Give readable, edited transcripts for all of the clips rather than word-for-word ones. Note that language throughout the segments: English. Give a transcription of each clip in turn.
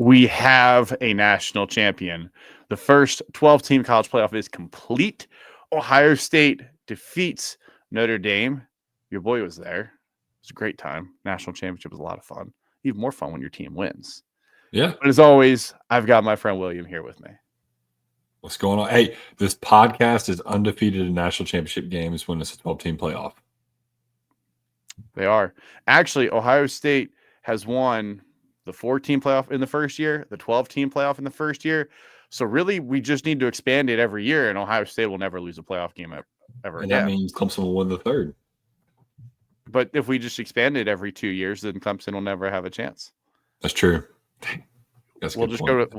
we have a national champion. The first 12-team college playoff is complete. Ohio State defeats Notre Dame. Your boy was there. It was a great time. National championship was a lot of fun. Even more fun when your team wins. Yeah. But as always, I've got my friend William here with me. What's going on? Hey, this podcast is undefeated in national championship games when it's a 12-team playoff. They are. Actually, Ohio State has won the 4-team playoff in the first year, the 12-team playoff in the first year. So really, we just need to expand it every year, and Ohio State will never lose a playoff game ever And again. that means Clemson will win the third. But if we just expand it every 2 years, then Clemson will never have a chance. That's true. That's We'll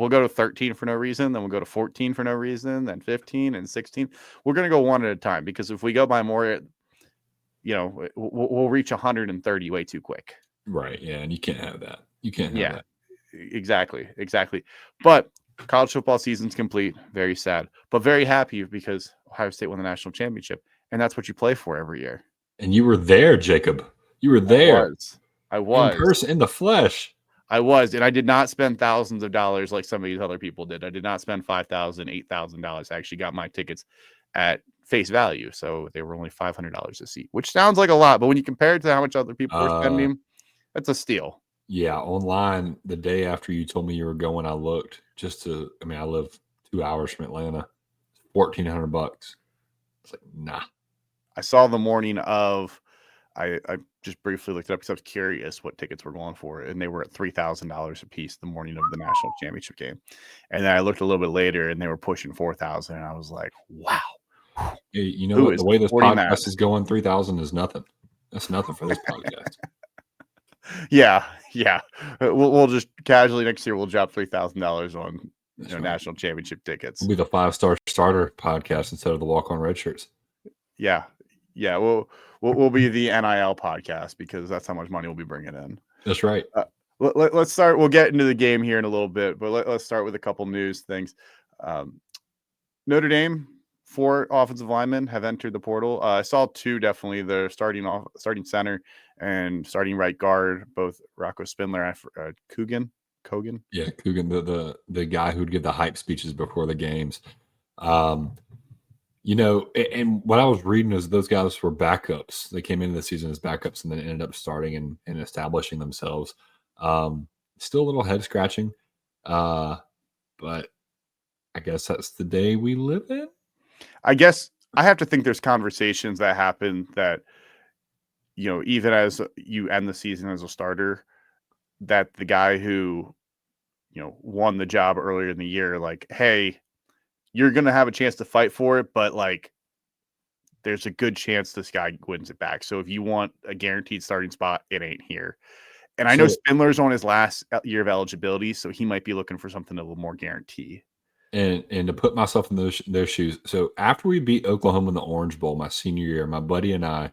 go to 13 for no reason, then we'll go to 14 for no reason, then 15 and 16. We're going to go one at a time because if we go by more, we'll reach 130 way too quick. Right. Yeah. And you can't have that. You can't have that. Exactly. But college football season's complete. Very sad, but very happy because Ohio State won the national championship. And that's what you play for every year. And you were there, Jacob. You were there. I was. In person, in the flesh. I was. And I did not spend thousands of dollars like some of these other people did. I did not spend $5,000, $8,000. I actually got my tickets at face value. So they were only $500 a seat, which sounds like a lot. But when you compare it to how much other people were spending, that's a steal. Yeah. Online, the day after you told me you were going, I looked I live 2 hours from Atlanta, $1,400. It's like, nah. I saw the morning of, I just briefly looked it up because I was curious what tickets were going for, and they were at $3,000 a piece the morning of the national championship game. And then I looked a little bit later, and they were pushing $4,000, and I was like, "Wow!" Hey, you know what? The way this podcast is going, 3,000 is nothing. That's nothing for this podcast. Yeah. We'll just casually next year we'll drop $3,000 on national championship tickets. We'll be the 5-star starter podcast instead of the walk-on Redshirts. Yeah. We'll be the NIL podcast because that's how much money we'll be bringing in. That's right. Let's start. We'll get into the game here in a little bit, but let's start with a couple news things. Notre Dame, 4 offensive linemen have entered the portal. I saw 2 definitely. The starting center and starting right guard, both Rocco Spindler and Kogan. Yeah, Coogan, the guy who'd give the hype speeches before the games. And what I was reading is those guys were backups. They came into the season as backups and then ended up starting and establishing themselves. Still a little head scratching, but I guess that's the day we live in. I guess I have to think there's conversations that happen that, even as you end the season as a starter, that the guy who, won the job earlier in the year, like, hey, you're going to have a chance to fight for it, but like, there's a good chance this guy wins it back. So if you want a guaranteed starting spot, it ain't here. And I know Spindler's on his last year of eligibility, so he might be looking for something a little more guarantee. And to put myself in their shoes. So after we beat Oklahoma in the Orange Bowl my senior year, my buddy and I,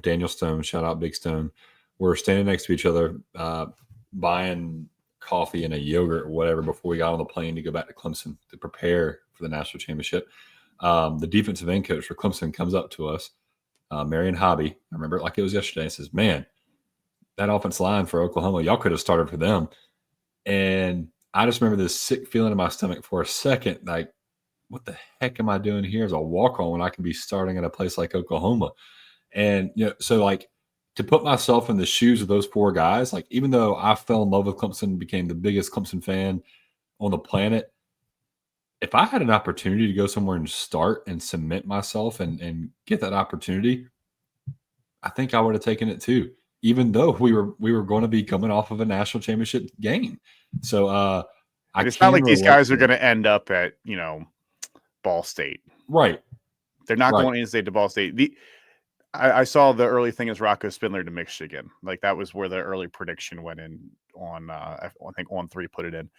Daniel Stone, shout out Big Stone, we're standing next to each other, buying coffee and a yogurt or whatever before we got on the plane to go back to Clemson to prepare for the national championship. The defensive end coach for Clemson comes up to us, Marion Hobby. I remember it like it was yesterday, and says, "Man, that offense line for Oklahoma, y'all could have started for them." And I just remember this sick feeling in my stomach for a second, like, what the heck am I doing here as a walk-on when I can be starting at a place like Oklahoma? And, so like, to put myself in the shoes of those 4 guys, like, even though I fell in love with Clemson, became the biggest Clemson fan on the planet, if I had an opportunity to go somewhere and start and cement myself and get that opportunity, I think I would have taken it too, even though we were going to be coming off of a national championship game. So it's not like these guys are going to end up at, Ball State. Right. They're not going in-state to Ball State. I saw the early thing as Rocco Spindler to Michigan. Like, that was where the early prediction went in on, I think On 3 put it in.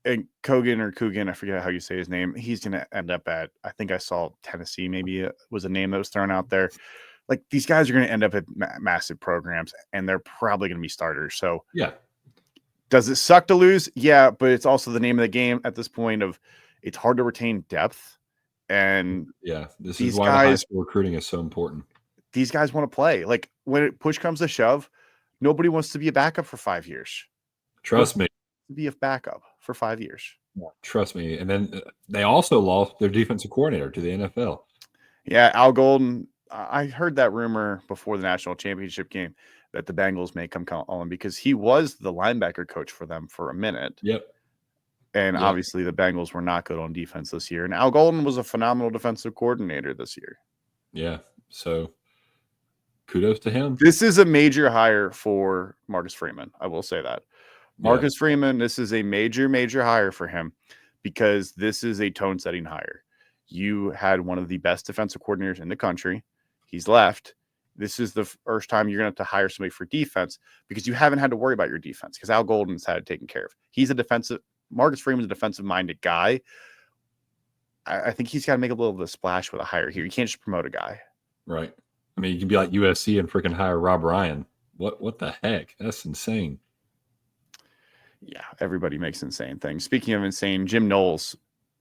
And Coogan, I forget how you say his name. He's going to end up at, I think I saw Tennessee, maybe it was a name that was thrown out there. Like, these guys are going to end up at massive programs, and they're probably going to be starters. So, yeah. Does it suck to lose? Yeah, but it's also the name of the game at this point of it's hard to retain depth. And yeah, this is why high school recruiting is so important. These guys want to play. Like, when push comes to shove, nobody wants to be a backup for 5 years. Trust me. to be a backup for 5 years. Trust me. And then they also lost their defensive coordinator to the NFL. Yeah, Al Golden. I heard that rumor before the national championship game that the Bengals may come call him because he was the linebacker coach for them for a minute. Yep. And Yep. obviously the Bengals were not good on defense this year. And Al Golden was a phenomenal defensive coordinator this year. Yeah. So kudos to him. This is a major hire for Marcus Freeman. I will say that. Marcus Freeman, this is a major, major hire for him because this is a tone-setting hire. You had one of the best defensive coordinators in the country. He's left. This is the first time you're going to have to hire somebody for defense because you haven't had to worry about your defense because Al Golden's had it taken care of. He's a defensive – Marcus Freeman's a defensive-minded guy. I think he's got to make a little bit of a splash with a hire here. You can't just promote a guy. Right. I mean, you can be like USC and freaking hire Rob Ryan. What the heck? That's insane. Yeah, everybody makes insane things. Speaking of insane, Jim Knowles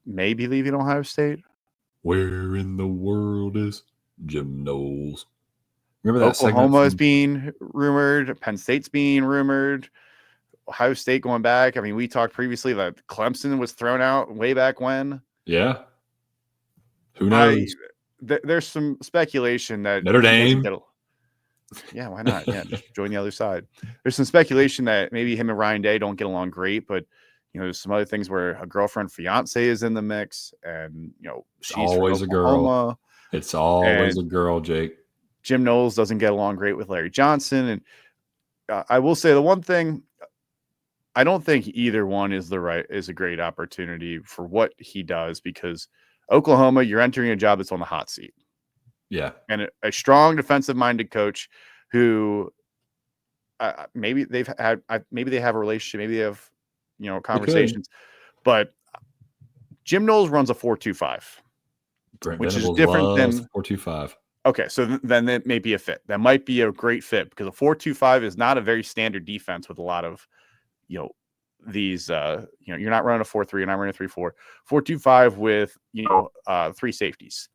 may be leaving Ohio State. Where in the world is Jim Knowles? Remember that Oklahoma is being rumored. Penn State's being rumored. Ohio State going back. I mean, we talked previously that Clemson was thrown out way back when. Yeah. Who knows? There's some speculation that Notre Dame. Yeah, why not? Yeah, just join the other side. There's some speculation that maybe him and Ryan Day don't get along great, but there's some other things where a girlfriend, fiance is in the mix, and she's always a girl. It's always a girl, Jake. Jim Knowles doesn't get along great with Larry Johnson, and I will say the one thing. I don't think either one is a great opportunity for what he does because Oklahoma, you're entering a job that's on the hot seat. Yeah. And a strong defensive-minded coach who maybe they have a relationship, maybe they have conversations, but Jim Knowles runs a 4.25, which is different than 4.25. Okay, so then that may be a fit. That might be a great fit because a 4.25 is not a very standard defense with a lot of these you're not running a 4.3, you're not running a 3.4. 4.25 with 3 safeties.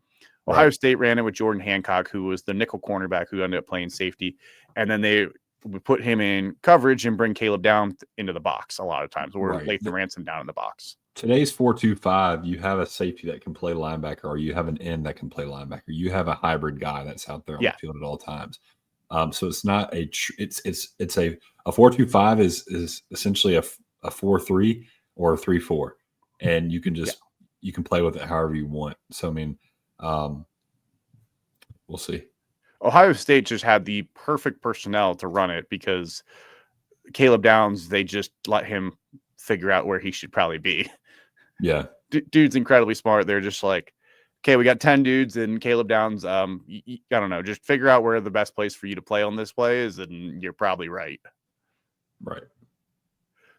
Right. Ohio State ran it with Jordan Hancock, who was the nickel cornerback who ended up playing safety, and then they would put him in coverage and bring Caleb down into the box a lot of times, or Lathan Ransom down in the box. Today's 4.25, you have a safety that can play linebacker, or you have an end that can play linebacker. You have a hybrid guy that's out there on the field at all times. So it's not a it's a 4.25 is essentially a 4.3 or a 3.4, and you can just you can play with it however you want. So I mean, we'll see. Ohio State just had the perfect personnel to run it because Caleb Downs, they just let him figure out where he should probably be. Yeah, dude's incredibly smart. They're just like, okay, we got 10 dudes and Caleb Downs. I don't know, just figure out where the best place for you to play on this play is, and you're probably right. Right.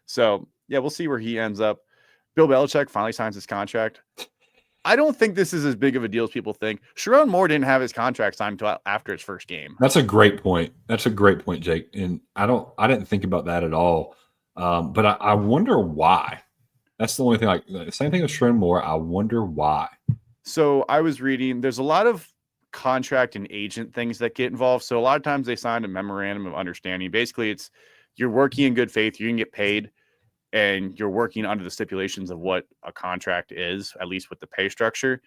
So, yeah, we'll see where he ends up. Bill Belichick finally signs his contract. I don't think this is as big of a deal as people think. Sharon Moore didn't have his contract signed until after his first game. That's a great point. That's a great point, Jake. And I didn't think about that at all. But I wonder why. That's the only thing. Like the same thing with Sharon Moore. I wonder why. So I was reading. There's a lot of contract and agent things that get involved. So a lot of times they sign a memorandum of understanding. Basically, it's you're working in good faith. You're gonna get paid. And you're working under the stipulations of what a contract is, at least with the pay structure,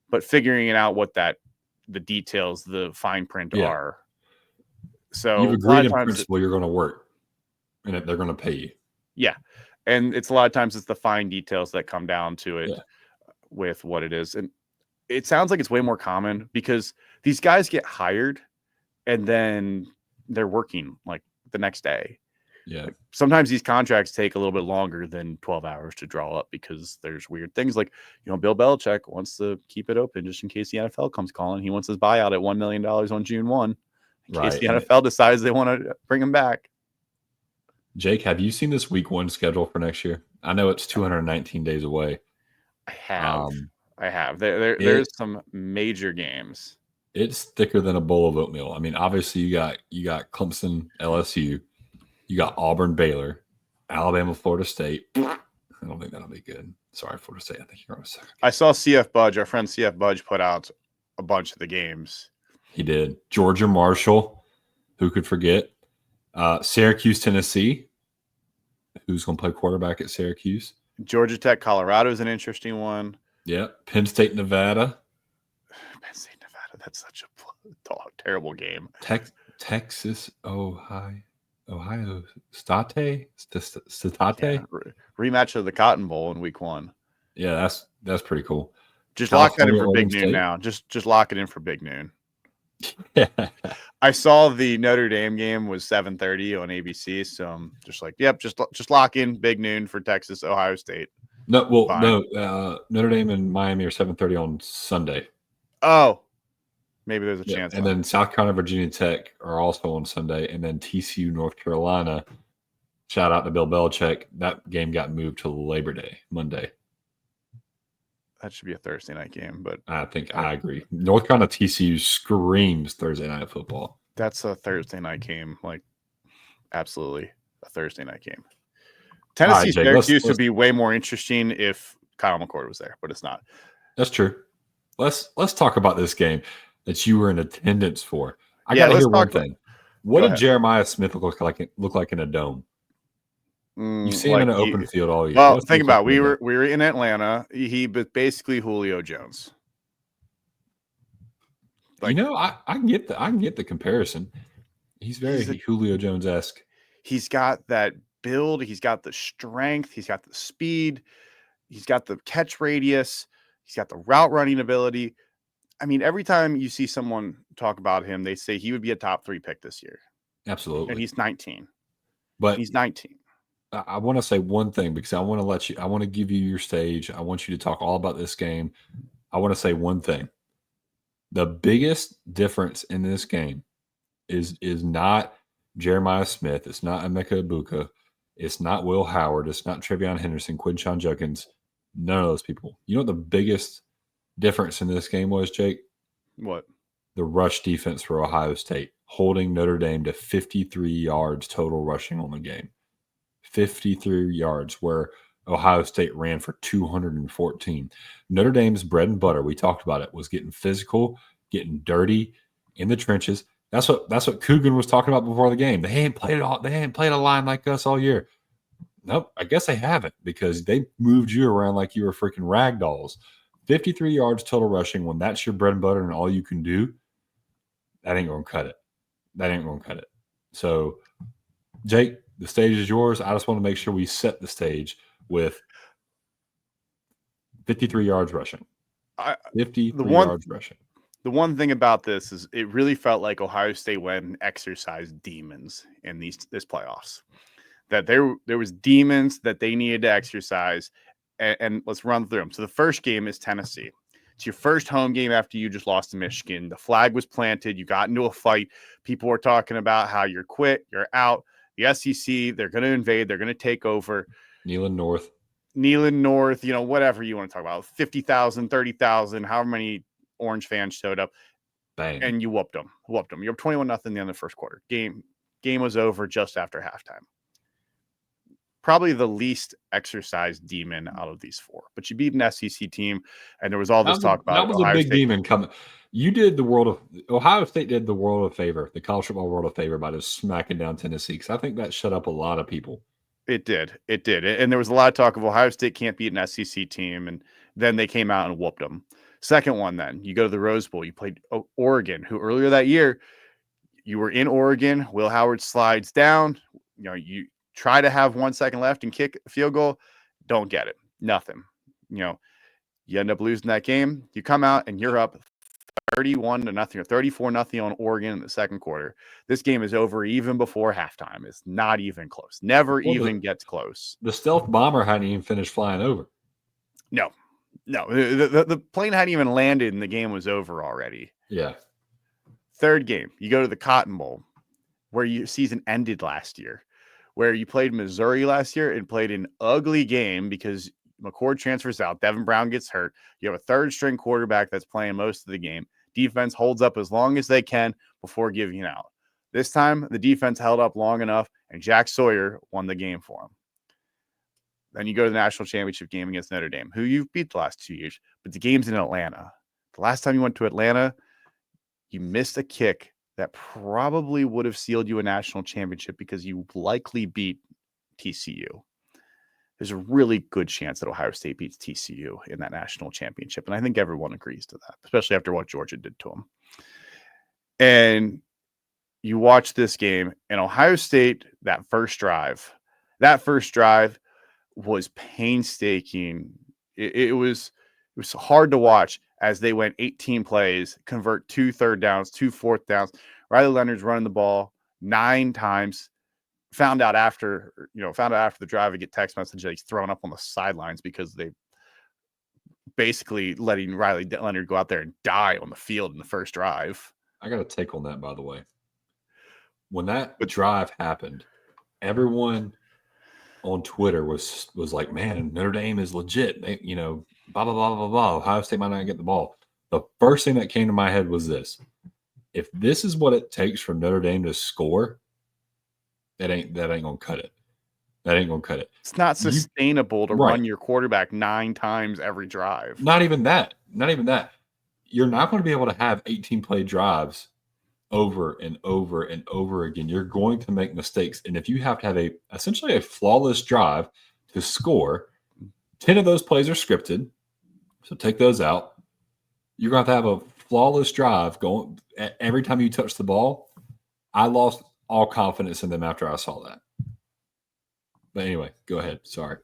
but figuring it out what the details, the fine print are. So you've agreed in principle you're going to work, and they're going to pay you. Yeah, and it's a lot of times it's the fine details that come down to it with what it is, and it sounds like it's way more common because these guys get hired, and then they're working like the next day. Yeah. Like, sometimes these contracts take a little bit longer than 12 hours to draw up because there's weird things like, Bill Belichick wants to keep it open just in case the NFL comes calling. He wants his buyout at $1 million on June 1 in case the NFL decides they want to bring him back. Jake, have you seen this week 1 schedule for next year? I know it's 219 days away. I have. There's some major games. It's thicker than a bowl of oatmeal. I mean, obviously you got Clemson, LSU. You got Auburn, Baylor, Alabama, Florida State. I don't think that'll be good. Sorry, Florida State. I think you're on a second. I saw CF Budge, our friend CF Budge, put out a bunch of the games. He did. Georgia, Marshall. Who could forget? Syracuse, Tennessee. Who's going to play quarterback at Syracuse? Georgia Tech, Colorado is an interesting one. Yeah. Penn State, Nevada. Penn State, Nevada. That's such a terrible game. Texas, Ohio State. Yeah, rematch of the Cotton Bowl in week 1. Yeah, that's pretty cool. Just lock that in California, for Oregon Big Noon State. now. Just lock it in for Big Noon. Yeah. I saw the Notre Dame game was 7:30 on ABC, so I'm just like, yep, just lock in Big Noon for Texas, Ohio State. No, well, Fine. no. Notre Dame and Miami are 7:30 on Sunday. Oh, maybe there's a chance. And then South Carolina, Virginia Tech are also on Sunday, and then TCU, North Carolina. Shout out to Bill Belichick. That game got moved to Labor Day, Monday. That should be a Thursday night game, but I agree. North Carolina TCU screams Thursday night football. That's a Thursday night game, like absolutely a Thursday night game. Tennessee Syracuse would be way more interesting if Kyle McCord was there, but it's not. That's true. Let's talk about this game that you were in attendance for. I got to hear one thing. What did Jeremiah Smith look like in a dome? You've seen him in an open field all year. Well, think about it. We were in Atlanta. He was basically Julio Jones. Like, I can get the comparison. He's very Julio Jones-esque. He's got that build. He's got the strength. He's got the speed. He's got the catch radius. He's got the route running ability. I mean, every time you see someone talk about him, they say he would be a top 3 pick this year. Absolutely. And he's 19. But he's 19. I want to say one thing because I want to give you your stage. I want you to talk all about this game. I want to say one thing. The biggest difference in this game is not Jeremiah Smith. It's not Emeka Ibuka. It's not Will Howard. It's not Trevion Henderson, Quinshon Judkins. None of those people. You know what the biggest difference in this game was, Jake? What? The rush defense for Ohio State, holding Notre Dame to 53 yards total rushing on the game. 53 yards, where Ohio State ran for 214. Notre Dame's bread and butter, we talked about it, was getting physical, getting dirty in the trenches. That's what Coogan was talking about before the game. They ain't played a line like us all year. Nope, I guess they haven't because they moved you around like you were freaking rag dolls. 53 yards total rushing when that's your bread and butter and all you can do, that ain't going to cut it. So, Jake, the stage is yours. I just want to make sure we set the stage with 53 yards rushing. 53 yards rushing. The one thing about this is it really felt like Ohio State went and exercised demons in this playoffs. That there was demons that they needed to exercise, and let's run through them. So the first game is Tennessee. It's your first home game after you just lost to Michigan. The flag was planted. You got into a fight. People were talking about how you're quit, you're out. The SEC, they're going to invade. They're going to take over. Neyland North, whatever you want to talk about. 50,000, 30,000, however many Orange fans showed up. Bang. And you whooped them. You're 21-0 at the end of the first quarter. Game was over just after halftime. Probably the least exercised demon out of these 4. But you beat an SEC team, and there was all this talk about that was Ohio a big State. Demon coming. Ohio State did the world a favor, the college football world a favor by just smacking down Tennessee because I think that shut up a lot of people. It did. And there was a lot of talk of Ohio State can't beat an SEC team, and then they came out and whooped them. Second one, then you go to the Rose Bowl. You played Oregon, who earlier that year you were in Oregon. Will Howard slides down. You try to have 1 second left and kick a field goal. Don't get it. Nothing. You end up losing that game. You come out and you're up 31-0 or 34-0 on Oregon in the second quarter. This game is over even before halftime. It's not even close. Never even gets close. The stealth bomber hadn't even finished flying over. No. The plane hadn't even landed and the game was over already. Yeah. Third game, you go to the Cotton Bowl, where your season ended last year, where you played Missouri last year and played an ugly game because McCord transfers out. Devin Brown gets hurt. You have a third-string quarterback that's playing most of the game. Defense holds up as long as they can before giving out. This time, the defense held up long enough, and Jack Sawyer won the game for him. Then you go to the national championship game against Notre Dame, who you've beat the last 2 years, but the game's in Atlanta. The last time you went to Atlanta, you missed a kick that probably would have sealed you a national championship because you likely beat TCU. There's a really good chance that Ohio State beats TCU in that national championship. And I think everyone agrees to that, especially after what Georgia did to them. And you watch this game, and Ohio State, that first drive was painstaking. It was hard to watch as they went 18 plays, convert 2 third downs, 2 fourth downs. Riley Leonard's running the ball 9 times. Found out after the drive, I get text message that he's thrown up on the sidelines because they basically letting Riley Leonard go out there and die on the field in the first drive. I got a take on that, by the way. When that drive happened, everyone on Twitter was like, man, Notre Dame is legit. They, blah, blah, blah, blah, blah. Ohio State might not get the ball. The first thing that came to my head was this. If this is what it takes for Notre Dame to score, that ain't gonna cut it. That ain't gonna cut it. It's not sustainable to run your quarterback 9 times every drive. Not even that. You're not going to be able to have 18 play drives over and over and over again. You're going to make mistakes. And if you have to have essentially a flawless drive to score, 10 of those plays are scripted. So take those out. You're going to have a flawless drive going every time you touch the ball. I lost all confidence in them after I saw that. But anyway, go ahead. Sorry.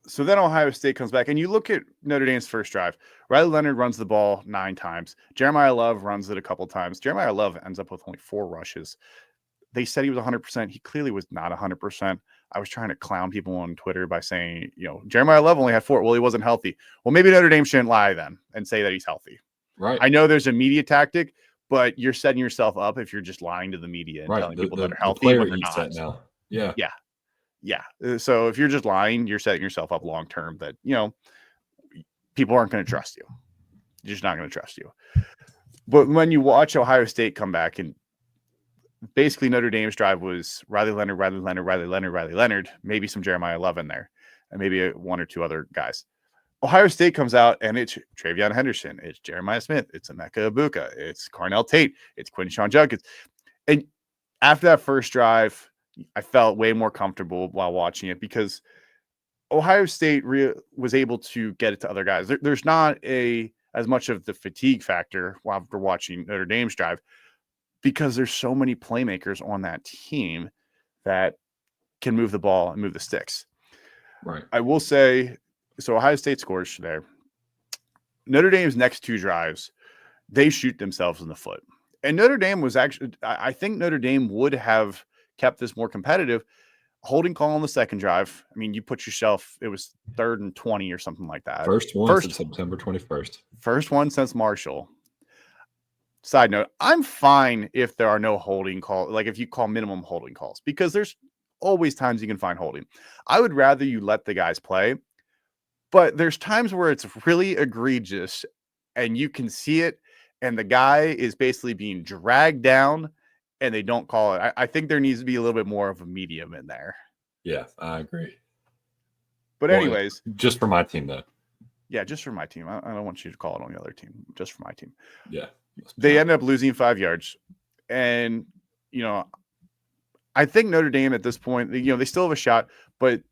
So then Ohio State comes back, and you look at Notre Dame's first drive. Riley Leonard runs the ball 9 times. Jeremiah Love runs it a couple times. Jeremiah Love ends up with only 4 rushes. They said he was 100%. He clearly was not 100%. I was trying to clown people on Twitter by saying, Jeremiah Love only had 4. Well, he wasn't healthy. Well, maybe Notre Dame shouldn't lie then and say that he's healthy. Right. I know there's a media tactic, but you're setting yourself up if you're just lying to the media and telling people that are healthy when they're not. Now. Yeah. Yeah. So if you're just lying, you're setting yourself up long term that, people aren't going to trust you. They're just not going to trust you. But when you watch Ohio State come back, and basically Notre Dame's drive was Riley Leonard, maybe some Jeremiah Love in there, and maybe 1 or 2 other guys. Ohio State comes out, and it's Travion Henderson, it's Jeremiah Smith, it's Emeka Ibuka, it's Carnell Tate, it's Quinshon Judkins. And after that first drive, I felt way more comfortable while watching it because Ohio State was able to get it to other guys. There's not as much of the fatigue factor while we're watching Notre Dame's drive because there's so many playmakers on that team that can move the ball and move the sticks. Right. I will say, so Ohio State scores there. Notre Dame's next 2 drives, they shoot themselves in the foot. And Notre Dame was actually, I think Notre Dame would have kept this more competitive. Holding call on the second drive. I mean, you put yourself, it was 3rd and 20 or something like that. First one since September 21st. First one since Marshall. Side note, I'm fine if there are no holding calls, like if you call minimum holding calls, because there's always times you can find holding. I would rather you let the guys play, but there's times where it's really egregious and you can see it, and the guy is basically being dragged down and they don't call it. I think there needs to be a little bit more of a medium in there. Yeah, I agree. But anyways. Just for my team, though. Yeah, just for my team. I don't want you to call it on the other team. Just for my team. Yeah. They end up losing 5 yards. And, I think Notre Dame at this point, they still have a shot. But at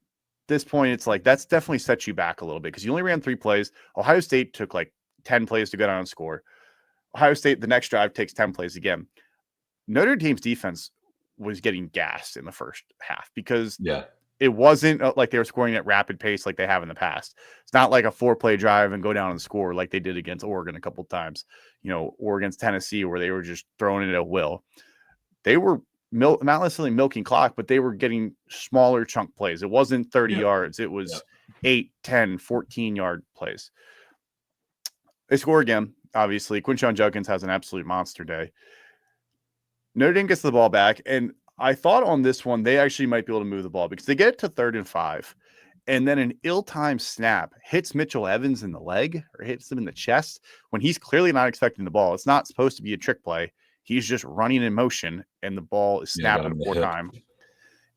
this point, it's like that's definitely set you back a little bit because you only ran 3 plays. Ohio State took like 10 plays to go down and score. Ohio State, the next drive, takes 10 plays again. Notre Dame's defense was getting gassed in the first half because it wasn't like they were scoring at rapid pace like they have in the past. It's not like a 4-play drive and go down and score like they did against Oregon a couple of times, or against Tennessee where they were just throwing it at will. They were not necessarily milking clock, but they were getting smaller chunk plays. It wasn't 30 yards. It was 8, 10, 14-yard plays. They score again, obviously. Quinshon Judkins has an absolute monster day. Notre Dame gets the ball back, and I thought on this one they actually might be able to move the ball because they get it to 3rd and 5, and then an ill-timed snap hits Mitchell Evans in the leg or hits him in the chest when he's clearly not expecting the ball. It's not supposed to be a trick play. He's just running in motion, and the ball is snapping before time.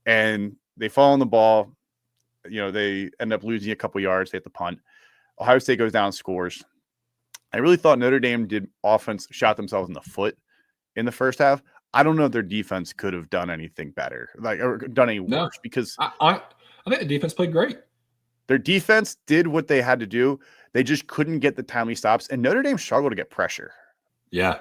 And they fall on the ball. They end up losing a couple yards. They hit the punt. Ohio State goes down and scores. I really thought Notre Dame shot themselves in the foot in the first half. I don't know if their defense could have done anything better, or done any worse, because I think the defense played great. Their defense did what they had to do. They just couldn't get the timely stops, and Notre Dame struggled to get pressure. Yeah.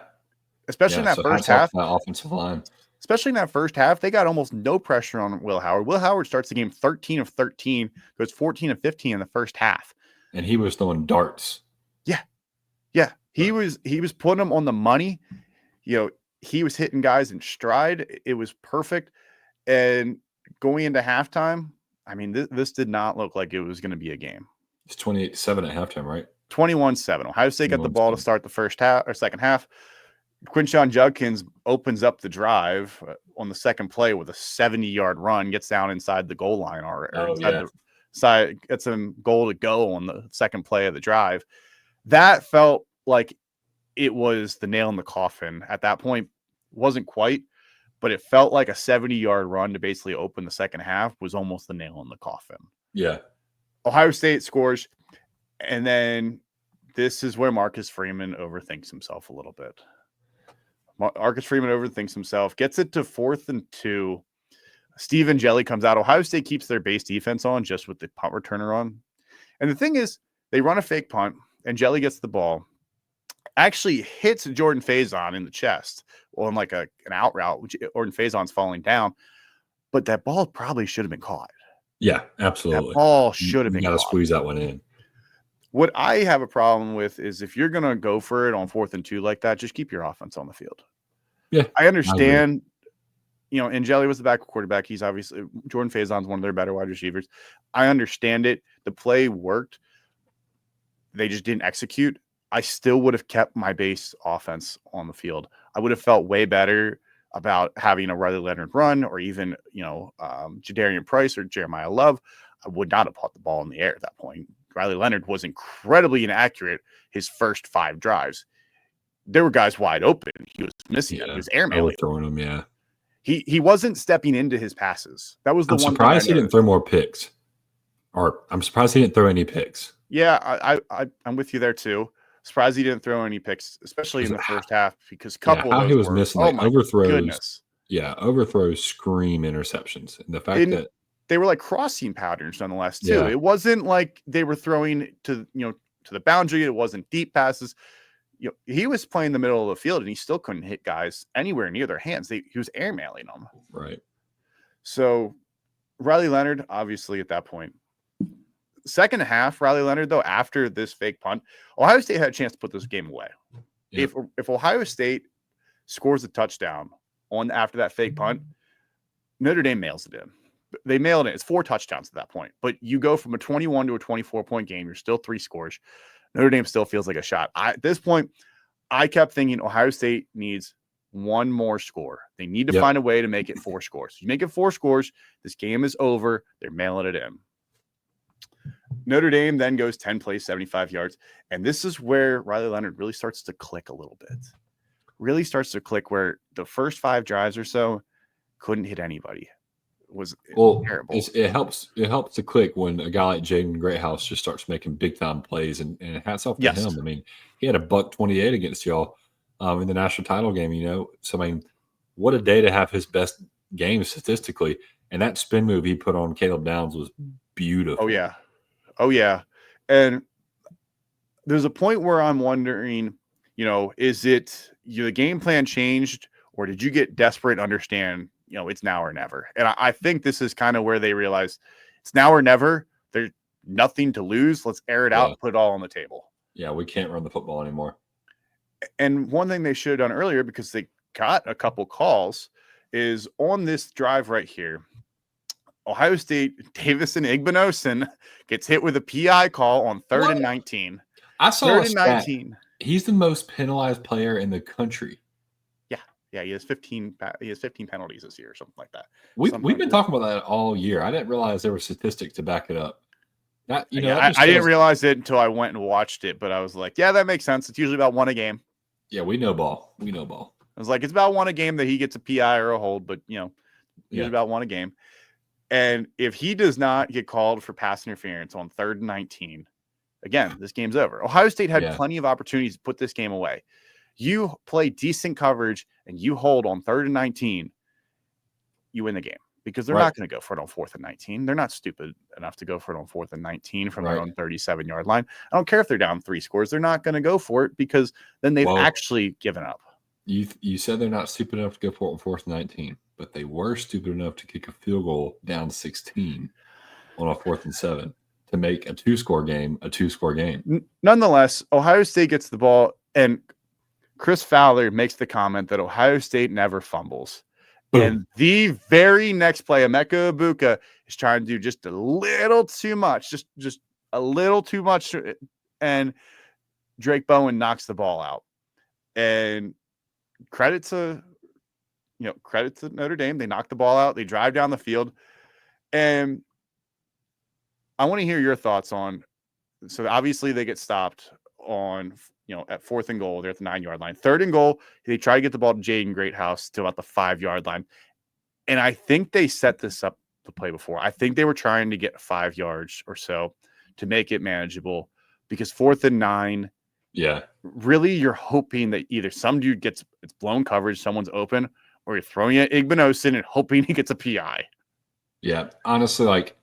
Especially in that So first hats off half. to that offensive line. Especially in that first half, they got almost no pressure on Will Howard. Will Howard starts the game 13 of 13, goes 14 of 15 in the first half. And he was throwing darts. Yeah. Yeah. He was putting them on the money. He was hitting guys in stride. It was perfect. And going into halftime, I mean, this did not look like it was going to be a game. It's 28-7 at halftime, right? 21-7. Ohio State got the ball to start the first half or second half. Quinshon Judkins opens up the drive on the second play with a 70-yard run, gets down inside the goal line or inside the side, gets a goal to go on the second play of the drive. That felt like it was the nail in the coffin. At that point, wasn't quite, but it felt like a 70-yard run to basically open the second half was almost the nail in the coffin. Yeah. Ohio State scores, and then this is where Marcus Freeman overthinks himself a little bit. Marcus Freeman overthinks himself, gets it to 4th and 2. Steven Jelly comes out. Ohio State keeps their base defense on just with the punt returner on. And the thing is, they run a fake punt, and Jelly gets the ball. Actually hits Jordan Faison in the chest on like an out route, which Jordan Faison's falling down. But that ball probably should have been caught. Yeah, absolutely. That ball should have been caught. You got to squeeze that one in. What I have a problem with is if you're going to go for it on 4th and 2 like that, just keep your offense on the field. Yeah. I understand, and Jelly was the backup quarterback. He's obviously Jordan Faison's one of their better wide receivers. I understand it. The play worked. They just didn't execute. I still would have kept my base offense on the field. I would have felt way better about having a Riley Leonard run or even, Jadarian Price or Jeremiah Love. I would not have put the ball in the air at that point. Riley Leonard was incredibly inaccurate his first 5 drives. There were guys wide open. He was missing them. He was airmailing throwing them, yeah. He wasn't stepping into his passes. That was the one. I'm surprised he didn't throw more picks. Or I'm surprised he didn't throw any picks. Yeah, I'm with you there too. Surprised he didn't throw any picks, especially in the first half, because a couple of those he was missing overthrows. Goodness. Yeah, overthrows, scream interceptions. And the fact that they were like crossing patterns nonetheless too. Yeah. It wasn't like they were throwing to the boundary. It wasn't deep passes. He was playing the middle of the field and he still couldn't hit guys anywhere near their hands. He was airmailing them. Right. So Riley Leonard, obviously at that point. Second half, Riley Leonard, though, after this fake punt, Ohio State had a chance to put this game away. Yeah. If Ohio State scores a touchdown after that fake punt, Notre Dame mails it in. They mailed it. It's 4 touchdowns at that point. But you go from a 21 to a 24-point game. You're still 3 scores. Notre Dame still feels like a shot. At this point, I kept thinking Ohio State needs one more score. They need to find a way to make it 4 scores. You make it 4 scores, this game is over. They're mailing it in. Notre Dame then goes 10 plays, 75 yards. And this is where Riley Leonard really starts to click a little bit. Really starts to click where the first 5 drives or so couldn't hit anybody. Was terrible. It helps to click when a guy like Jaden Greathouse just starts making big time plays, and hats off to him. I mean, he had a $128 against y'all in the national title game. So I mean, what a day to have his best game statistically, and that spin move he put on Caleb Downs was beautiful. Oh yeah, and there's a point where I'm wondering, is it the game plan changed, or did you get desperate and understand? It's now or never. And I think this is kind of where they realize it's now or never. There's nothing to lose. Let's air it out and put it all on the table. Yeah, we can't run the football anymore. And one thing they should have done earlier, because they got a couple calls, is on this drive right here, Ohio State, Davison Igbinosun gets hit with a PI call on 3rd and 19. I saw 3rd and 19. He's the most penalized player in the country. Yeah, he has 15 penalties this year or something like that. We've been talking about that all year. I didn't realize there were statistics to back it up. I didn't realize it until I went and watched it, but I was like, yeah, that makes sense. It's usually about 1 a game. Yeah, we know ball. I was like, it's about 1 a game that he gets a PI or a hold, but usually about 1 a game. And if he does not get called for pass interference on 3rd and 19, again, this game's over. Ohio State had plenty of opportunities to put this game away. You play decent coverage and you hold on 3rd and 19, you win the game because they're not going to go for it on 4th and 19. They're not stupid enough to go for it on 4th and 19 from their own 37-yard line. I don't care if they're down 3 scores. They're not going to go for it because then they've actually given up. You said they're not stupid enough to go for it on 4th and 19, but they were stupid enough to kick a field goal down 16 on a 4th and 7 to make a 2-score game a 2-score game. Nonetheless, Ohio State gets the ball, and Chris Fowler makes the comment that Ohio State never fumbles. Boom. And the very next play, Emeka Ibuka is trying to do just a little too much, just a little too much, and Drake Bowen knocks the ball out. And credit to Notre Dame. They knock the ball out. They drive down the field. And I want to hear your thoughts on, so obviously they get stopped on, at 4th and goal. They're at the 9-yard line. 3rd and goal, they try to get the ball to Jaden Greathouse to about the 5-yard line. And I think they set this up to play before. I think they were trying to get 5 yards or so to make it manageable, because 4th and 9, really you're hoping that either some dude it's blown coverage, someone's open, or you're throwing it at Igbinosin and hoping he gets a PI. Yeah, honestly, like,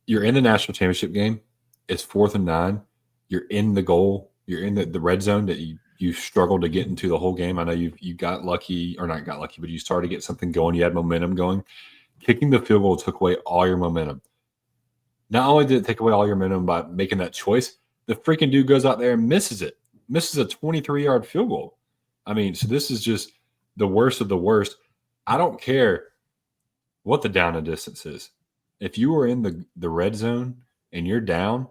you're in the national championship game. It's 4th and 9. You're in the goal. You're in the red zone that you struggled to get into the whole game. I know you got lucky, or not got lucky, but you started to get something going. You had momentum going. Kicking the field goal took away all your momentum. Not only did it take away all your momentum by making that choice, the freaking dude goes out there and misses it. Misses a 23-yard field goal. I mean, so this is just the worst of the worst. I don't care what the down and distance is. If you were in the red zone and you're down,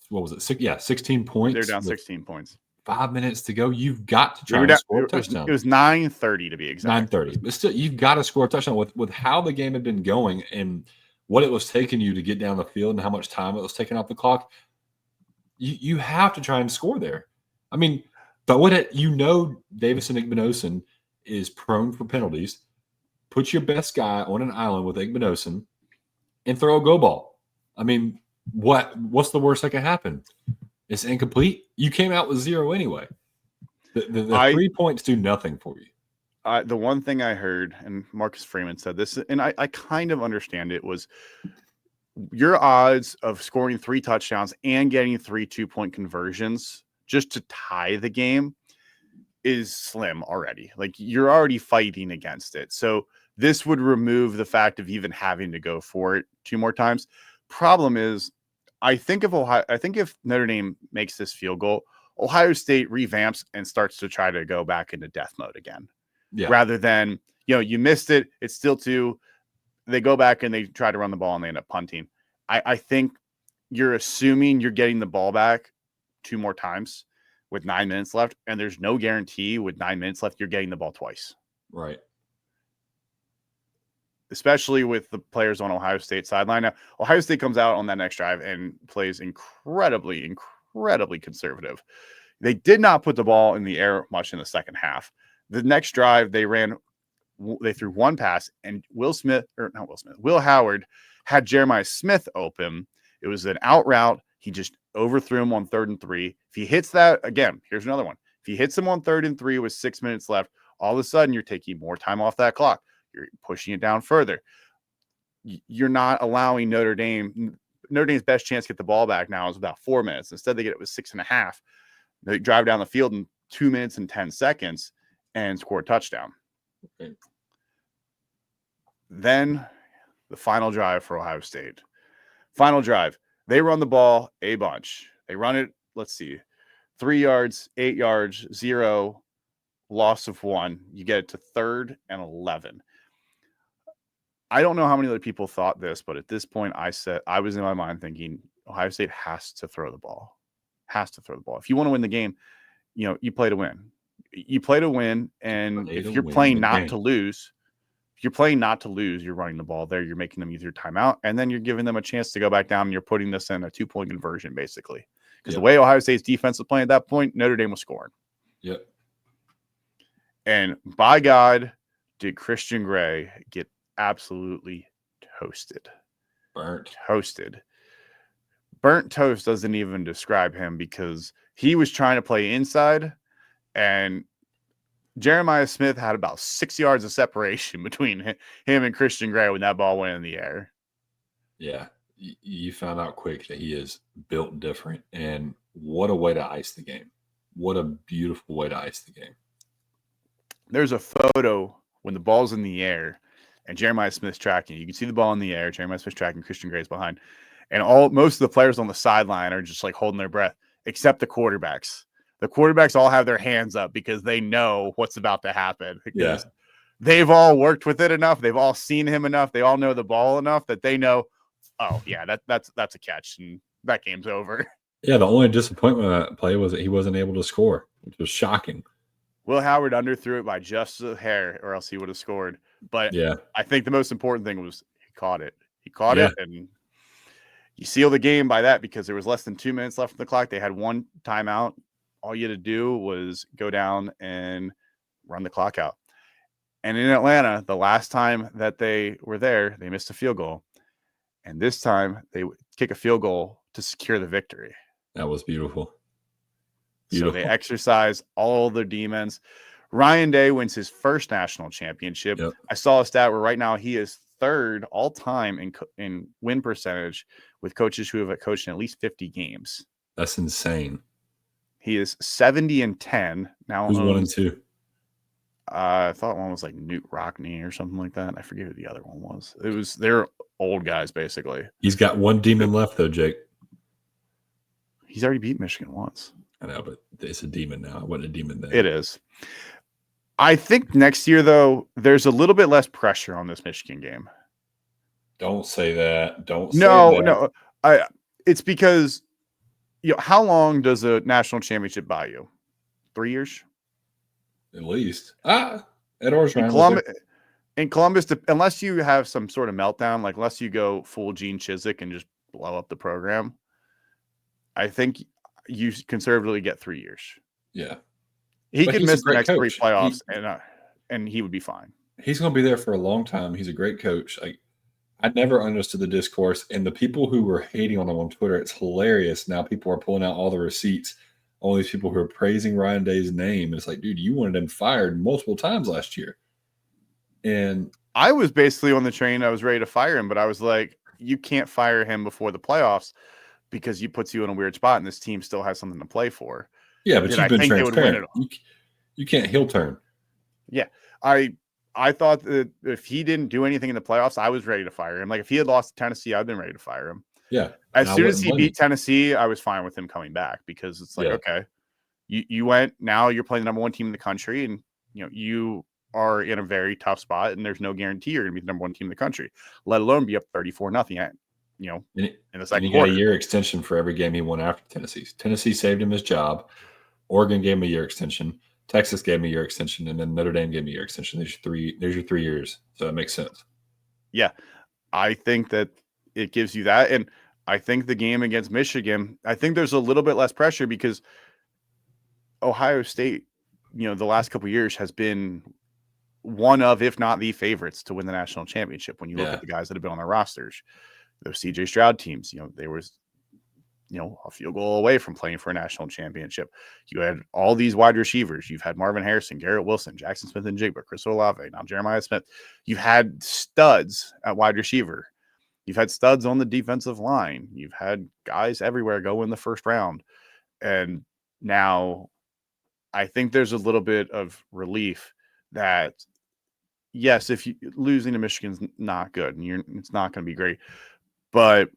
what was it? 16 points. They're down 16 points. 5 minutes to go. You've got to try and score a touchdown. It was 9:30 to be exact. 9:30. But still, you've got to score a touchdown with how the game had been going and what it was taking you to get down the field and how much time it was taking off the clock. You have to try and score there. I mean, but Davison Igbinosin is prone for penalties. Put your best guy on an island with Igbinosin and throw a go ball. I mean, what's the worst that can happen? It's incomplete. You came out with 0 anyway. The 3 points do nothing for you. The one thing I heard, and Marcus Freeman said this, and I kind of understand it, was your odds of scoring 3 touchdowns and getting 3 2-point conversions just to tie the game is slim already. Like, you're already fighting against it. So this would remove the fact of even having to go for it 2 more times. Problem is, I think if Notre Dame makes this field goal, Ohio State revamps and starts to try to go back into death mode again. Yeah. Rather than, you missed it, it's still 2. They go back and they try to run the ball and they end up punting. I think you're assuming you're getting the ball back 2 more times with 9 minutes left, and there's no guarantee with 9 minutes left you're getting the ball twice. Right. Especially with the players on Ohio State sideline. Now, Ohio State comes out on that next drive and plays incredibly, incredibly conservative. They did not put the ball in the air much in the second half. The next drive, they threw 1 pass, and Will Howard had Jeremiah Smith open. It was an out route. He just overthrew him on 3rd and 3. If he hits that, again, here's another one. If he hits him on 3rd and 3 with 6 minutes left, all of a sudden you're taking more time off that clock. You're pushing it down further. You're not allowing Notre Dame's best chance to get the ball back now is about 4 minutes. Instead, they get it with 6.5. They drive down the field in 2 minutes and 10 seconds and score a touchdown. Okay. Then the final drive for Ohio State. Final drive. They run the ball a bunch. They run it, 3 yards, 8 yards, 0, loss of 1. You get it to 3rd and 11. I don't know how many other people thought this, but at this point I was in my mind thinking Ohio State has to throw the ball. Has to throw the ball. If you want to win the game, you play to win. You play to win, and if you're playing not to lose, you're running the ball there. You're making them use your timeout, and then you're giving them a chance to go back down, and you're putting this in a 2-point conversion, basically. Because the way Ohio State's defense was playing at that point, Notre Dame was scoring. Yep. And by God, did Christian Gray get absolutely toasted. Burnt toast doesn't even describe him, because he was trying to play inside, and Jeremiah Smith had about 6 yards of separation between him and Christian Gray when that ball went in the air. Yeah, you found out quick that he is built different, and what a way to ice the game! What a beautiful way to ice the game. There's a photo when the ball's in the air and Jeremiah Smith's tracking. You can see the ball in the air. Jeremiah Smith's tracking. Christian Gray's behind, and most of the players on the sideline are just like holding their breath, except the quarterbacks. The quarterbacks all have their hands up because they know what's about to happen because they've all worked with it enough. They've all seen him enough. They all know the ball enough that they know, oh yeah, that's a catch and that game's over. Yeah, the only disappointment of that play was that he wasn't able to score, which was shocking. Will Howard underthrew it by just a hair, or else he would have scored. But Yeah, I think the most important thing was he caught it. He caught yeah, it, and you seal the game by that because there was less than 2 minutes left on the clock. They had one timeout. All you had to do was go down and run the clock out. And in Atlanta, the last time that they were there, they missed a field goal. And this time they would kick a field goal to secure the victory. that was beautiful. So they exercise all their demons. Ryan Day wins his first national championship. Yep. I saw a stat where right now he is third all time in win percentage with coaches who have coached in at least 50 games. That's insane. He is 70-10 now. Who's 1-2? I thought one was like Newt Rockney or something like that. I forget who the other one was. They're old guys basically. He's got one demon left though, Jake. He's already beat Michigan once. I know, but it's a demon now. It wasn't a demon then. It is. I think next year, though, there's a little bit less pressure on this Michigan game. Don't say that. Don't say that. No. It's because, how long does a national championship buy you? 3 years? At least. Ed In Columbus, unless you have some sort of meltdown, like unless you go full Gene Chizik and just blow up the program, I think you conservatively get 3 years. Yeah. He could miss the next three playoffs and he would be fine. He's going to be there for a long time. He's a great coach. I never understood the discourse, and the people who were hating on him on Twitter, it's hilarious. Now people are pulling out all the receipts. All these people who are praising Ryan Day's name. And it's like, dude, you wanted him fired multiple times last year. And I was basically on the train. I was ready to fire him, but I was like, you can't fire him before the playoffs because he puts you in a weird spot and this team still has something to play for. Yeah, but you've been transparent. You can't heel turn. Yeah. I thought that if he didn't do anything in the playoffs, I was ready to fire him. Like if he had lost to Tennessee, I'd been ready to fire him. Yeah. As soon as he beat Tennessee, I was fine with him coming back because it's like, okay, you went, now you're playing the number one team in the country and you are in a very tough spot and there's no guarantee you're going to be the number one team in the country, let alone be up 34-0 in the second quarter. Got a year extension for every game he won after Tennessee. Tennessee saved him his job. Oregon gave him a year extension. Texas gave him a year extension, and then Notre Dame gave him a year extension. There's your 3 years. So that makes sense. Yeah. I think that it gives you that. And I think the game against Michigan, I think there's a little bit less pressure because Ohio State, the last couple of years has been one of, if not the favorites to win the national championship. When you look at the guys that have been on their rosters, those CJ Stroud teams, they were a field goal away from playing for a national championship. You had all these wide receivers. You've had Marvin Harrison, Garrett Wilson, Jackson Smith and Jigba, Chris Olave, now Jeremiah Smith. You've had studs at wide receiver. You've had studs on the defensive line. You've had guys everywhere go in the first round. And now I think there's a little bit of relief that, yes, if you losing to Michigan's not good and it's not going to be great, but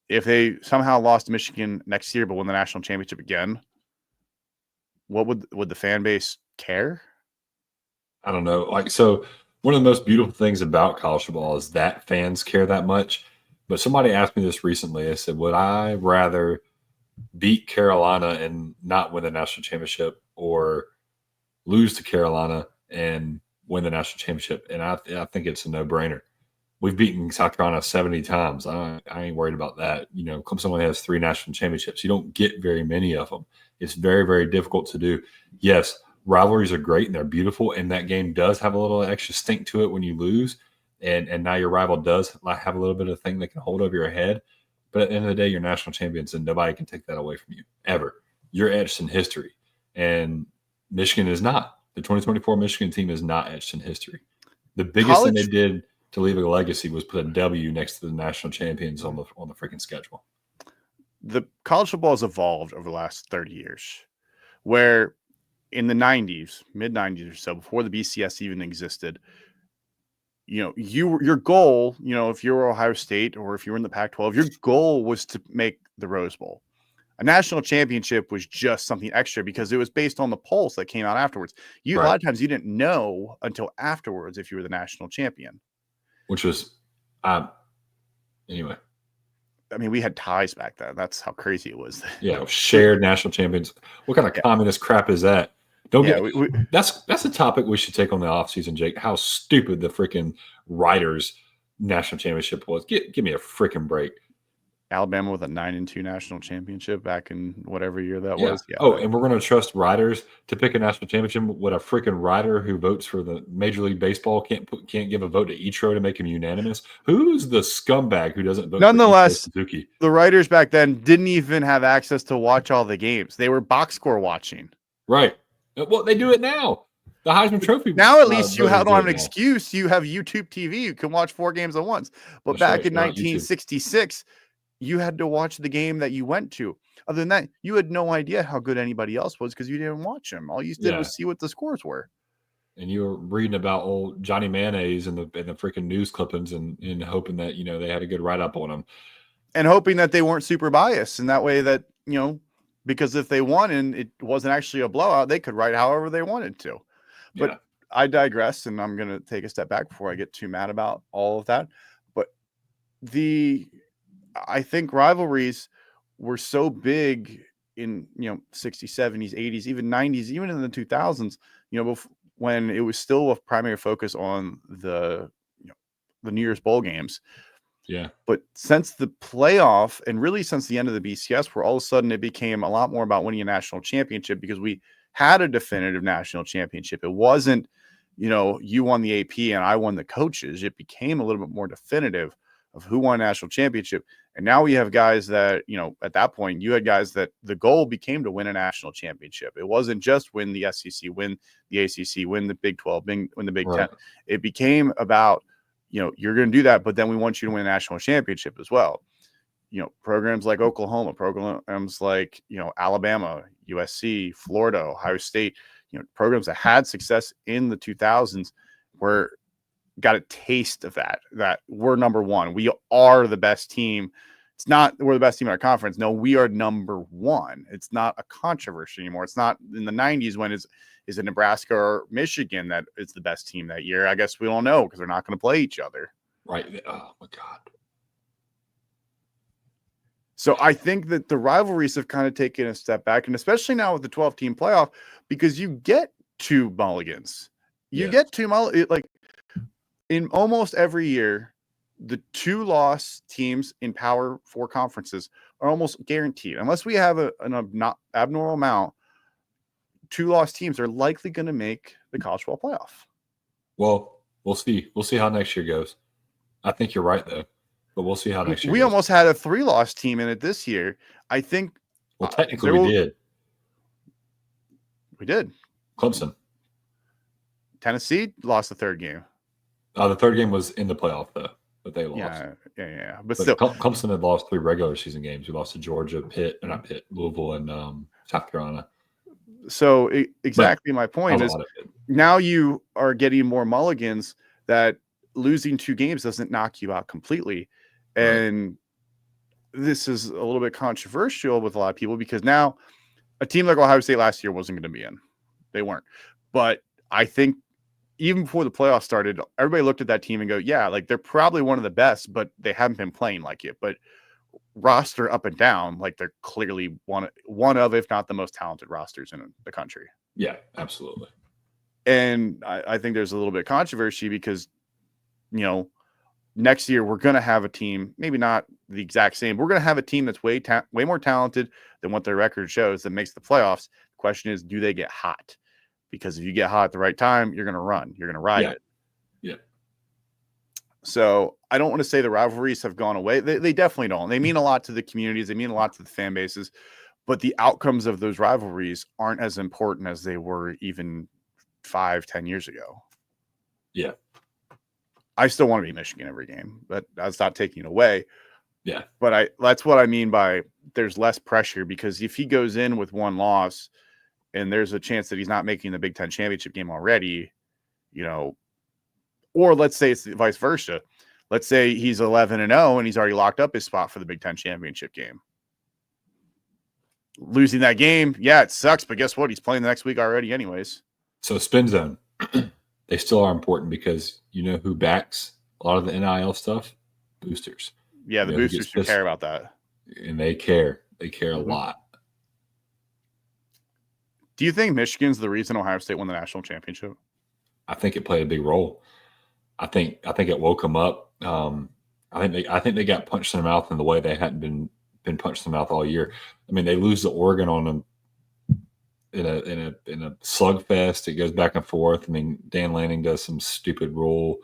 if they somehow lost to Michigan next year but won the national championship again, what would the fan base care? I don't know. So one of the most beautiful things about college football is that fans care that much. But somebody asked me this recently. I said, would I rather beat Carolina and not win the national championship or lose to Carolina and win the national championship? And I think it's a no-brainer. We've beaten South Carolina 70 times. I ain't worried about that. Clemson only has 3 national championships. You don't get very many of them. It's very, very difficult to do. Yes, rivalries are great and they're beautiful, and that game does have a little extra stink to it when you lose. And now your rival does have a little bit of thing that can hold over your head. But at the end of the day, you're national champions, and nobody can take that away from you, ever. You're etched in history. And Michigan is not. The 2024 Michigan team is not etched in history. The biggest thing they College did to leave a legacy was put a W next to the national champions on the freaking schedule. the college football has evolved over the last 30 years, where in the 90s, mid 90s or so, before the BCS even existed, your goal, if you were Ohio State or if you were in the Pac-12, your goal was to make the Rose Bowl. A national championship was just something extra because it was based on the polls that came out afterwards. A lot of times you didn't know until afterwards if you were the national champion. Which was, anyway. I mean, we had ties back then. That's how crazy it was. Yeah, shared national champions. What kind of communist crap is that? That's a topic we should take on the offseason, Jake. How stupid the freaking Riders national championship was. Give me a freaking break. Alabama with a 9-2 national championship back in whatever year that was. Yeah. And we're going to trust riders to pick a national championship. What a freaking rider who votes for the Major League Baseball can't give a vote to Ichiro to make him unanimous. Who's the scumbag who doesn't vote? Nonetheless, for Suzuki? The writers back then didn't even have access to watch all the games. They were box score watching. Right. Well, they do it now. The Heisman Trophy. Now at least you don't have an excuse. You have YouTube TV. You can watch 4 games at once. But back in 1966. You had to watch the game that you went to. Other than that, you had no idea how good anybody else was because you didn't watch them. All you did was see what the scores were. And you were reading about old Johnny Mayonnaise and the freaking news clippings and hoping that, they had a good write-up on them. And hoping that they weren't super biased. And that way that, because if they won and it wasn't actually a blowout, they could write however they wanted to. But I digress, and I'm going to take a step back before I get too mad about all of that. But I think rivalries were so big in, 60s, 70s, 80s, even 90s, even in the 2000s, when it was still a primary focus on the New Year's Bowl games. Yeah. But since the playoff and really since the end of the BCS, where all of a sudden it became a lot more about winning a national championship because we had a definitive national championship. It wasn't, you won the AP and I won the coaches. It became a little bit more definitive of who won a national championship. And now we have guys that, at that point, you had guys that the goal became to win a national championship. It wasn't just win the SEC, win the ACC, win the Big 12, win the Big 10. It became about, you're going to do that, but then we want you to win a national championship as well. Programs like Oklahoma, programs like, Alabama, USC, Florida, Ohio State, programs that had success in the 2000s got a taste of that we're number one. We are the best team. It's not we're the best team in our conference. No, we are number one. It's not a controversy anymore. It's not in the 90s when is it Nebraska or Michigan that is the best team that year. I guess we don't know because they're not going to play each other. Right. Oh my God. So I think that the rivalries have kind of taken a step back, and especially now with the 12-team playoff, because you get 2 mulligans. You get 2 mulligans. Like, in almost every year, the 2-loss teams in Power 4 conferences are almost guaranteed. Unless we have an abnormal amount, 2-loss teams are likely going to make the college football playoff. Well, we'll see. We'll see how next year goes. I think you're right, though. But we'll see how next year goes. We almost had a 3-loss team in it this year. I think. Well, technically we did. We did. Clemson. Tennessee lost the 3rd game. The 3rd game was in the playoff, though, but they lost. Yeah. But still. Clemson had lost 3 regular season games. We lost to Georgia, Louisville, and South Carolina. So exactly my point is now you are getting more mulligans that losing 2 games doesn't knock you out completely. And this is a little bit controversial with a lot of people because now a team like Ohio State last year wasn't going to be in. They weren't. But I think even before the playoffs started, everybody looked at that team and go, yeah, like they're probably one of the best, but they haven't been playing like it. But roster up and down, like they're clearly one of, if not the most talented rosters in the country. Yeah, absolutely. And I think there's a little bit of controversy because, next year we're going to have a team, maybe not the exact same. We're going to have a team that's way more talented than what their record shows that makes the playoffs. The question is, do they get hot? Because if you get hot at the right time, you're going to run. You're going to ride it. Yeah. So I don't want to say the rivalries have gone away. They definitely don't. They mean a lot to the communities. They mean a lot to the fan bases. But the outcomes of those rivalries aren't as important as they were even 5-10 years ago. Yeah. I still want to beat Michigan every game, but that's not taking it away. Yeah. But that's what I mean by there's less pressure, because if he goes in with one loss and there's a chance that he's not making the Big Ten championship game already, or let's say it's the vice versa. Let's say he's 11-0 and he's already locked up his spot for the Big Ten championship game. Losing that game, yeah, it sucks, but guess what? He's playing the next week already anyways. So spin zone, they still are important because you know who backs a lot of the NIL stuff? Boosters. Yeah, the boosters who care about that. And they care. They care a lot. Do you think Michigan's the reason Ohio State won the national championship? I think it played a big role. I think it woke them up. I think they got punched in the mouth in the way they hadn't been punched in the mouth all year. I mean, they lose to Oregon on them in a slugfest. It goes back and forth. I mean, Dan Lanning does some stupid rule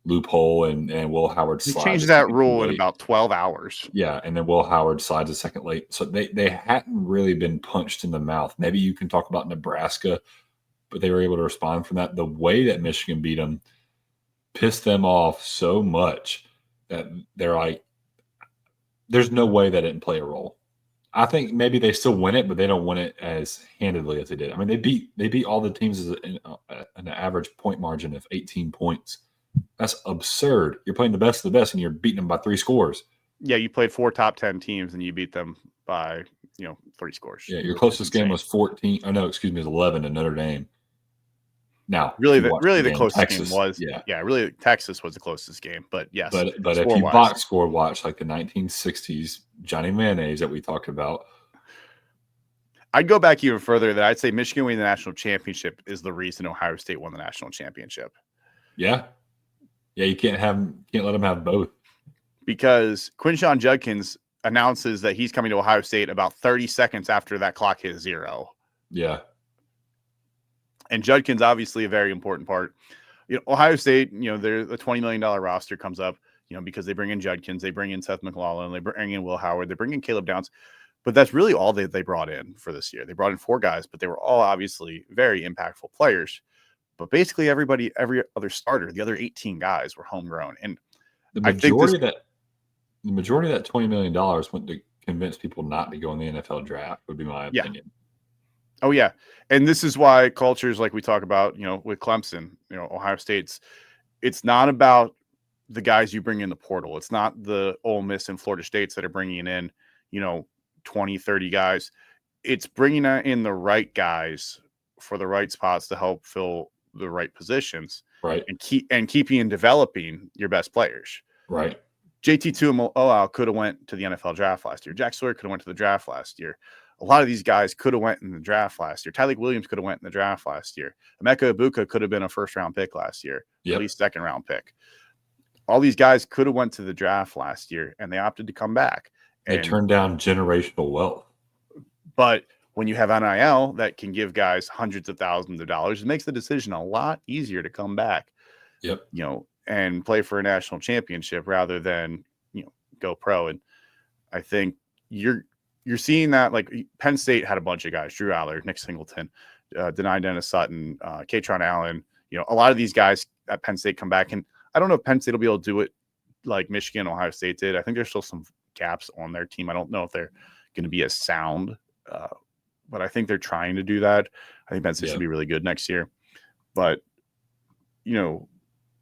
loophole, and Will Howard slides. He changed that rule in about 12 hours. Yeah, and then Will Howard slides a second late. So they hadn't really been punched in the mouth. Maybe you can talk about Nebraska, but they were able to respond from that. The way that Michigan beat them pissed them off so much that they're like, there's no way that didn't play a role. I think maybe they still win it, but they don't win it as handedly as they did. I mean, they beat all the teams in an average point margin of 18 points. That's absurd. You're playing the best of the best, and you're beating them by 3 scores. Yeah, you played 4 top 10 teams, and you beat them by 3 scores. Yeah, your closest game was 14. Oh no, excuse me, it was 11 to Notre Dame. Now, really, the closest game was really Texas was the closest game, but yes. But if you box score watch like the 1960s Johnny Mayonnaise that we talked about, I'd go back even further. That I'd say Michigan winning the national championship is the reason Ohio State won the national championship. Yeah, you can't let them have both, because Quinshon Judkins announces that he's coming to Ohio State about 30 seconds after that clock hits 0. Yeah. And Judkins, obviously, a very important part. Ohio State, the $20 million roster comes up, because they bring in Judkins, they bring in Seth McLaughlin, they bring in Will Howard, they bring in Caleb Downs. But that's really all they brought in for this year. They brought in 4 guys, but they were all obviously very impactful players. But basically every other starter, the other 18 guys were homegrown. And the majority of that $20 million went to convince people not to go in the NFL draft, would be my opinion. Oh, yeah. And this is why cultures like we talk about, with Clemson, Ohio State's, it's not about the guys you bring in the portal. It's not the Ole Miss and Florida States that are bringing in, 20, 30 guys. It's bringing in the right guys for the right spots to help fill the right positions. Right. And keeping and developing your best players. Right. JT Tuimoloau could have went to the NFL draft last year. Jack Sawyer could have went to the draft last year. A lot of these guys could have went in the draft last year. Tyleik Williams could have went in the draft last year. Emeka Ibuka could have been a first-round pick last year, at least second-round pick. All these guys could have went to the draft last year, and they opted to come back. They turned down generational wealth. But when you have NIL that can give guys hundreds of thousands of dollars, it makes the decision a lot easier to come back. Yep. And play for a national championship rather than, go pro. And I think you're seeing that, like Penn State had a bunch of guys, Drew Aller, Nick Singleton, Denai Dennis Sutton, Katron Allen, a lot of these guys at Penn State come back. And I don't know if Penn State will be able to do it like Michigan, Ohio State did. I think there's still some gaps on their team. I don't know if they're going to be as sound, but I think they're trying to do that. I think Penn State should be really good next year. But,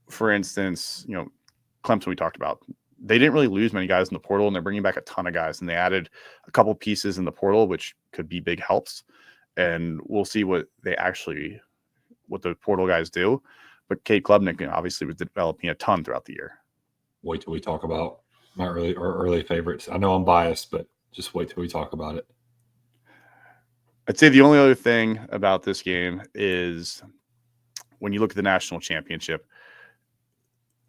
for instance, Clemson we talked about, they didn't really lose many guys in the portal, and they're bringing back a ton of guys, and they added a couple pieces in the portal, which could be big helps. And we'll see what the portal guys do. But Cade Klubnik obviously was developing a ton throughout the year. Wait till we talk about my early favorites. I know I'm biased, but just wait till we talk about it. I'd say the only other thing about this game is when you look at the national championship,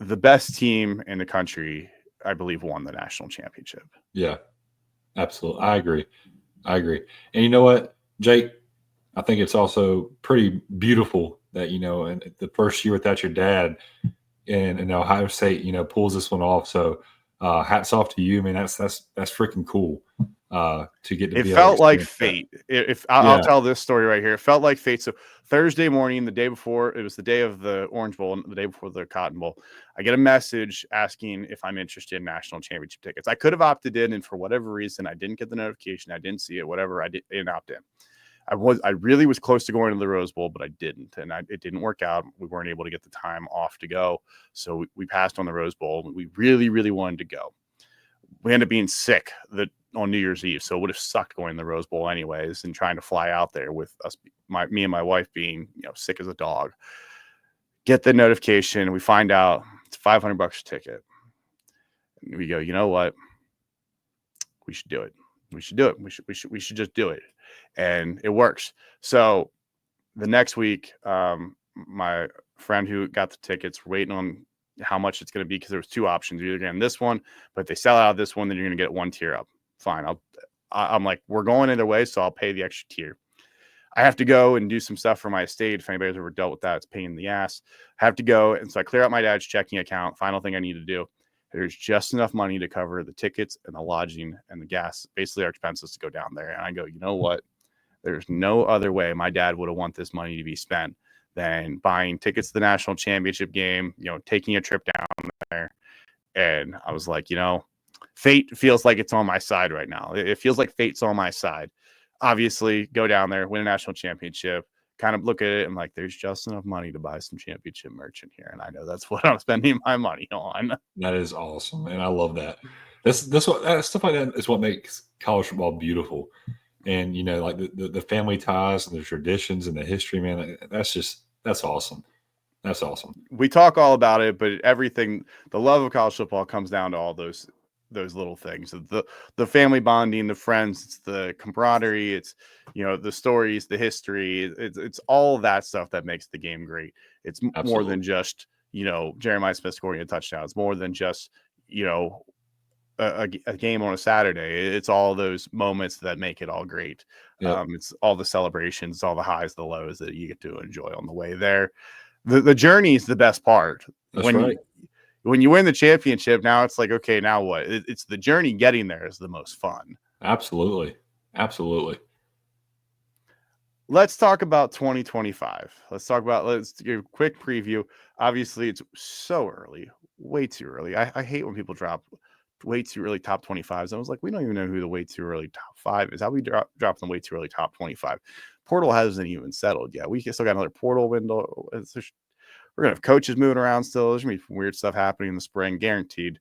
the best team in the country, I believe, won the national championship. Yeah, absolutely. I agree. And you know what, Jake? I think it's also pretty beautiful that, in the first year without your dad and Ohio State, pulls this one off. So hats off to you, man. That's freaking cool. to get to It be able to felt like experience that. fate. If I'll Yeah, tell this story right here, it felt like fate. So Thursday morning, the day before, it was the day of the Orange Bowl and the day before the Cotton Bowl. I get a message asking if I'm interested in national championship tickets. I could have opted in, and for whatever reason, I didn't get the notification. I didn't see it. Whatever, I didn't opt in. I really was close to going to the Rose Bowl, but I didn't, and it didn't work out. We weren't able to get the time off to go, so we passed on the Rose Bowl. We really, really wanted to go. We ended up being sick on New Year's Eve, so it would have sucked going to the Rose Bowl anyways, and trying to fly out there with us, me and my wife being sick as a dog. Get the notification, we find out it's $500 a ticket. And we go, you know what? We should do it. We should do it. We should just do it, and it works. So the next week, my friend who got the tickets, we're waiting on how much it's going to be because there was two options. You're either getting this one, but if they sell out of this one, then you're going to get one tier up. Fine. I'm like, we're going either way, so I'll pay the extra tier. I have to go and do some stuff for my estate. If anybody's ever dealt with that, it's a pain in the ass. I have to go, and so I clear out my dad's checking account. Final thing I need to do. There's just enough money to cover the tickets and the lodging and the gas, basically our expenses to go down there. And I go, you know what? There's no other way my dad would have want this money to be spent than buying tickets to the national championship game, taking a trip down there. And I was like, fate feels like it's on my side right now. It feels like fate's on my side. Obviously, go down there, win a national championship, kind of look at it and like, there's just enough money to buy some championship merch in here. And I know that's what I'm spending my money on. that is awesome, and I love that. That's what stuff like that is what makes college football beautiful. And like the family ties and the traditions and the history, man. That's awesome. That's awesome. We talk all about it, but everything, the love of college football comes down to all those little things. The family bonding, the friends, it's the camaraderie, it's the stories, the history. It's all of that stuff that makes the game great. It's more than just Jeremiah Smith scoring a touchdown. It's more than just a game on a Saturday. It's all those moments that make it all great. Yep. It's all the celebrations, all the highs, the lows that you get to enjoy on the way there. The journey is the best part. That's right. When you win the championship, now it's like, okay, now what? It's the journey getting there is the most fun. Absolutely. Let's talk about 2025. Let's give a quick preview. Obviously, it's so early, way too early. I hate when people drop way too early top 25s. I was like, we don't even know who the way too early top 5 is. How we drop them way too early top 25? Portal hasn't even settled yet. We still got another portal window. We're gonna have coaches moving around still. There's gonna be weird stuff happening in the spring, guaranteed.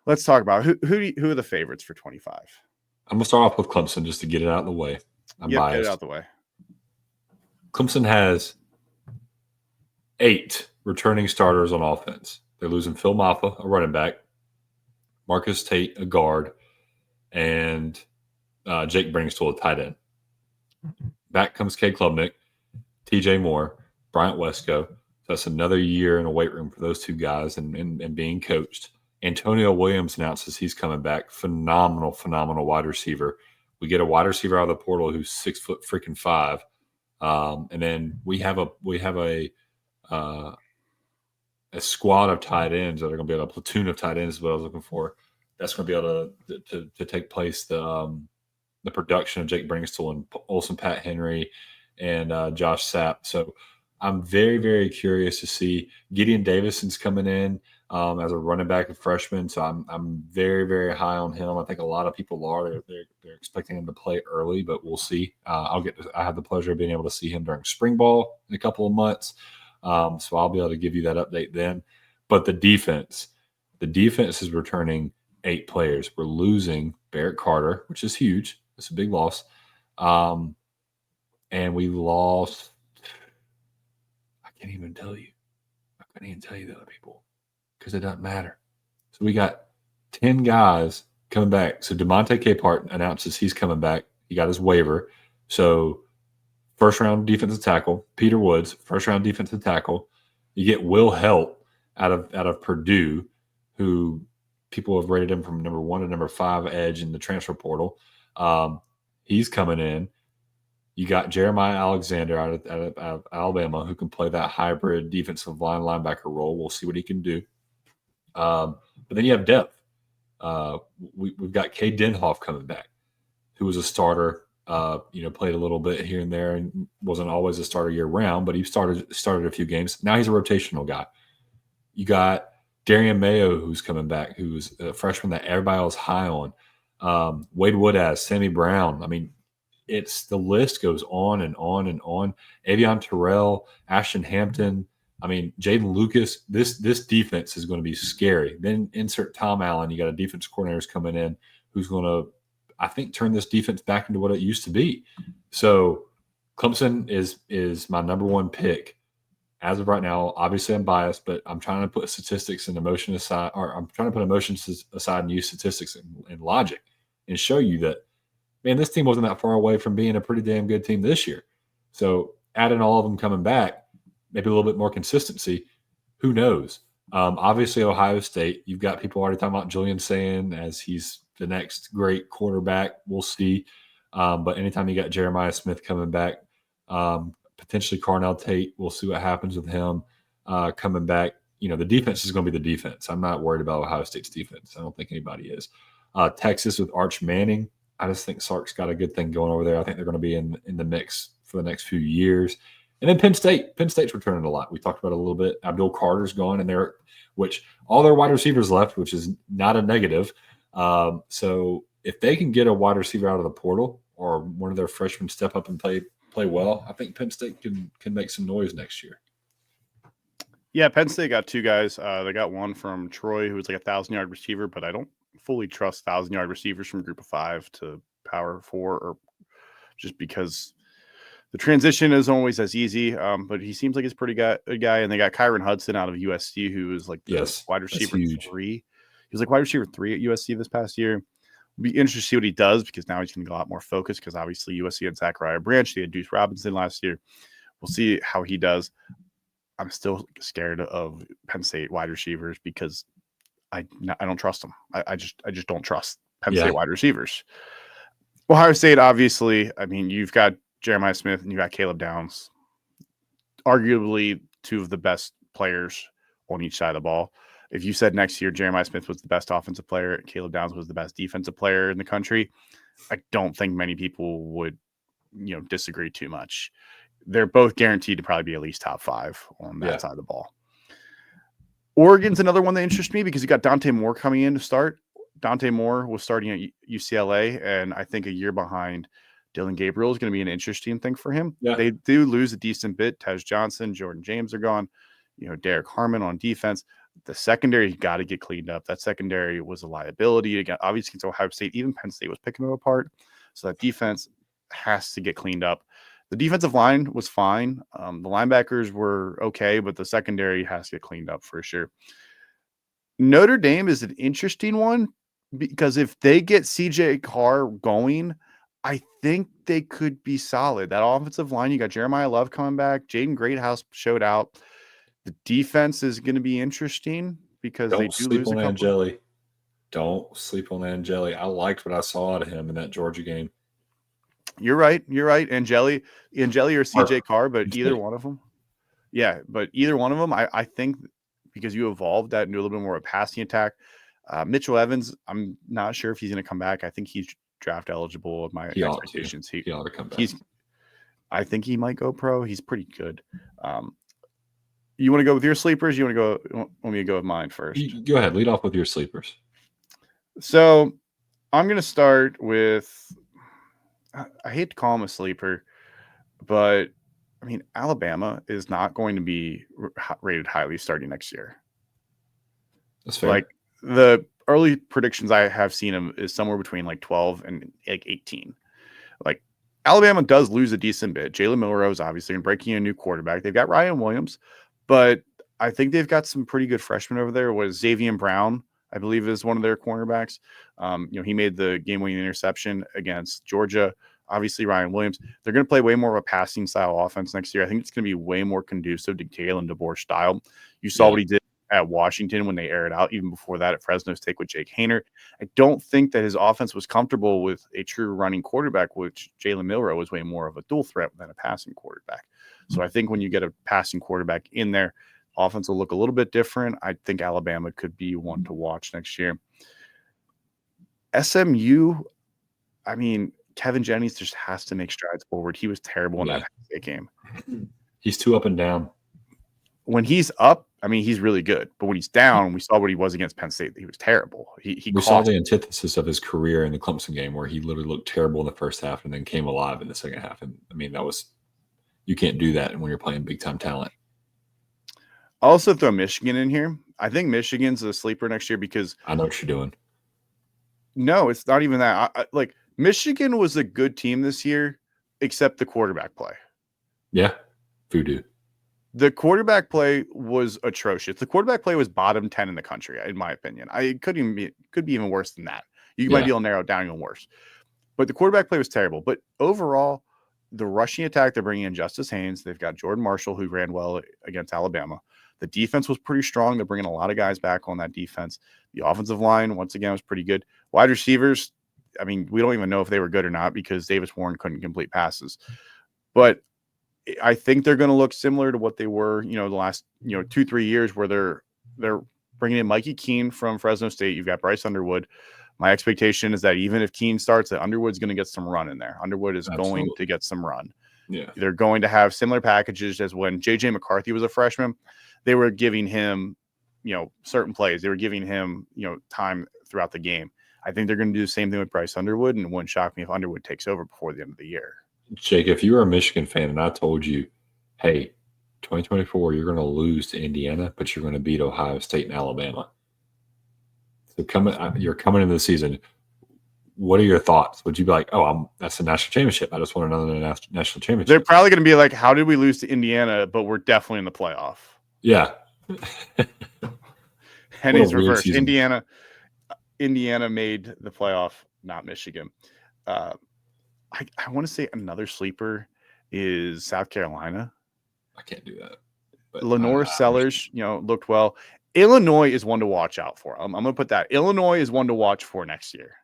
Let's talk about who are the favorites for 25. I'm gonna start off with Clemson just to get it out of the way. I'm biased. Get it out the way. Clemson has 8 returning starters on offense. They're losing Phil Maffa, a running back, Marcus Tate, a guard, and Jake Bringstool, a tight end. Back comes Cade Klubnik, TJ Moore, Bryant Wesco. So that's another year in a weight room for those two guys and being coached. Antonio Williams announces he's coming back. Phenomenal wide receiver. We get a wide receiver out of the portal who's 6'5". And then we have a squad of tight ends that are going to be a platoon of tight ends is what I was looking for. That's going to be able to take place. The production of Jake Bringstool and Olson Pat Henry and Josh Sapp. So I'm very, very curious to see. Gideon Davison's coming in as a running back and freshman. So I'm very, very high on him. I think a lot of people are. They're expecting him to play early, but we'll see. I have the pleasure of being able to see him during spring ball in a couple of months. So I'll be able to give you that update then. But the defense is returning 8 players. We're losing Barrett Carter, which is huge. It's a big loss. And we lost. I can't even tell you the other people because it doesn't matter. So we got 10 guys coming back. So DeMonte Capehart announces he's coming back. He got his waiver. So first round defensive tackle, Peter Woods, first round defensive tackle. You get Will Helt out of Purdue, who people have rated him from number 1 to number 5 edge in the transfer portal. He's coming in. You got Jeremiah Alexander out of Alabama who can play that hybrid defensive line linebacker role. We'll see what he can do. But then you have depth. We've got Cade Denhoff coming back, who was a starter. Played a little bit here and there, and wasn't always a starter year round, but he started a few games. Now he's a rotational guy. You got Darian Mayo, who's coming back, who's a freshman that everybody was high on. Wade Woodaz, Sammy Brown. I mean, the list goes on and on and on. Avion Terrell, Ashton Hampton. I mean, Jaden Lucas. This defense is going to be scary. Then insert Tom Allen. You got a defense coordinator coming in who's going to, I think, turn this defense back into what it used to be. So Clemson is my number one pick as of right now. Obviously, I'm biased, but I'm trying to put statistics and emotion aside, or I'm trying to put emotions aside and use statistics and logic and show you that, man, this team wasn't that far away from being a pretty damn good team this year. So adding all of them coming back, maybe a little bit more consistency, who knows? Obviously, Ohio State, you've got people already talking about Julian Sand as he's the next great quarterback. We'll see. But anytime you got Jeremiah Smith coming back, potentially Carnell Tate, we'll see what happens with him coming back. The defense is going to be the defense. I'm not worried about Ohio State's defense. I don't think anybody is. Texas with Arch Manning. I just think Sark's got a good thing going over there. I think they're going to be in the mix for the next few years. And then Penn State. Penn State's returning a lot. We talked about it a little bit. Abdul Carter's gone, and which all their wide receivers left, which is not a negative. So if they can get a wide receiver out of the portal or one of their freshmen step up and play well, I think Penn State can make some noise next year. Yeah, Penn State got two guys. They got one from Troy, who was like 1,000-yard receiver, but I don't fully trust 1,000-yard receivers from Group of 5 to Power 4, or just because the transition isn't always as easy. But he seems like he's a pretty good guy. And they got Kyron Hudson out of USC, who is like the wide receiver 3. He was like wide receiver 3 at USC this past year. It'll be interesting to see what he does, because now he's going to get a lot more focused, because obviously USC had Zachariah Branch. They had Deuce Robinson last year. We'll see how he does. I'm still scared of Penn State wide receivers because I don't trust them. I just don't trust Penn State wide receivers. Ohio State, obviously, I mean, you've got Jeremiah Smith and you've got Caleb Downs, arguably two of the best players on each side of the ball. If you said next year Jeremiah Smith was the best offensive player, Caleb Downs was the best defensive player in the country, I don't think many people would, disagree too much. They're both guaranteed to probably be at least top 5 on that side of the ball. Oregon's another one that interests me, because you got Dante Moore coming in to start. Dante Moore was starting at UCLA, and I think a year behind Dylan Gabriel is going to be an interesting thing for him. Yeah. They do lose a decent bit. Tej Johnson, Jordan James are gone. Derek Harmon on defense. The secondary, you got to get cleaned up. That secondary was a liability. Again, obviously, against Ohio State, even Penn State was picking them apart. So that defense has to get cleaned up. The defensive line was fine. The linebackers were okay, but the secondary has to get cleaned up for sure. Notre Dame is an interesting one, because if they get CJ Carr going, I think they could be solid. That offensive line, you got Jeremiah Love coming back. Jaden Greathouse showed out. The defense is going to be interesting, because they do lose a couple. Angeli. Don't sleep on Angeli. I liked what I saw out of him in that Georgia game. You're right. Angeli or CJ Carr, but either one of them. Yeah, but either one of them, I think, because you evolved that into a little bit more of a passing attack. Mitchell Evans, I'm not sure if he's going to come back. I think he's draft eligible of my expectations. He ought to come back. I think he might go pro. He's pretty good. You want to go with your sleepers? You want me to go with mine first? Go ahead. Lead off with your sleepers. So I'm going to start with, I hate to call him a sleeper, but I mean, Alabama is not going to be rated highly starting next year. That's fair. Like, the early predictions I have seen him is somewhere between like 12 and like 18. Like, Alabama does lose a decent bit. Jalen Milroe is obviously breaking a new quarterback. They've got Ryan Williams, but I think they've got some pretty good freshmen over there. Xavier Brown, I believe, is one of their cornerbacks. He made the game-winning interception against Georgia. Obviously, Ryan Williams. They're going to play way more of a passing style offense next year. I think it's going to be way more conducive to Kalen DeBoer style. You saw what he did at Washington when they aired out, even before that at Fresno State with Jake Haener. I don't think that his offense was comfortable with a true running quarterback, which Jalen Milroe was way more of a dual threat than a passing quarterback. So I think when you get a passing quarterback in there, offense will look a little bit different. I think Alabama could be one to watch next year. SMU, I mean, Kevin Jennings just has to make strides forward. He was terrible in that Yeah. Penn State game. He's too up and down. When he's up, I mean, he's really good. But when he's down, we saw what he was against Penn State. He was terrible. He We saw cost. the antithesis of his career in the Clemson game, where he literally looked terrible in the first half and then came alive in the second half. And I mean, you can't do that when you're playing big time talent. I'll also throw Michigan in here. I think Michigan's a sleeper next year because I know what you're doing. no, it's not even that. Like Michigan was a good team this year, except the quarterback play. Yeah, voodoo. The quarterback play was atrocious. The quarterback play was bottom 10 in the country, in my opinion. It could be even worse than that. You might be able to narrow it down even worse. But the quarterback play was terrible. But overall, the rushing attack, they're bringing in Justice Haynes. They've got Jordan Marshall, who ran well against Alabama. The defense was pretty strong. They're bringing a lot of guys back on that defense. The offensive line, once again, was pretty good. Wide receivers, I mean, we don't even know if they were good or not because Davis Warren couldn't complete passes. But I think they're going to look similar to what they were, the last, 2-3 years where they're bringing in Mikey Keene from Fresno State. You've got Bryce Underwood. My expectation is that even if Keene starts, that Underwood's going to get some run in there. Underwood is going to get some run. Yeah. They're going to have similar packages as when J.J. McCarthy was a freshman. They were giving him, certain plays. They were giving him, time throughout the game. I think they're going to do the same thing with Bryce Underwood, and it wouldn't shock me if Underwood takes over before the end of the year. Jake, if you were a Michigan fan and I told you, hey, 2024, you're going to lose to Indiana, but you're going to beat Ohio State and Alabama. So you're coming into the season. What are your thoughts? Would you be like, oh, that's a national championship. I just want another national championship. They're probably going to be like, how did we lose to Indiana, but we're definitely in the playoff? Yeah. And it's reversed. Indiana made the playoff, not Michigan. I want to say another sleeper is South Carolina. I can't do that. Lenore Sellers, looked well. Illinois is one to watch out for. I'm going to put that. Illinois is one to watch for next year.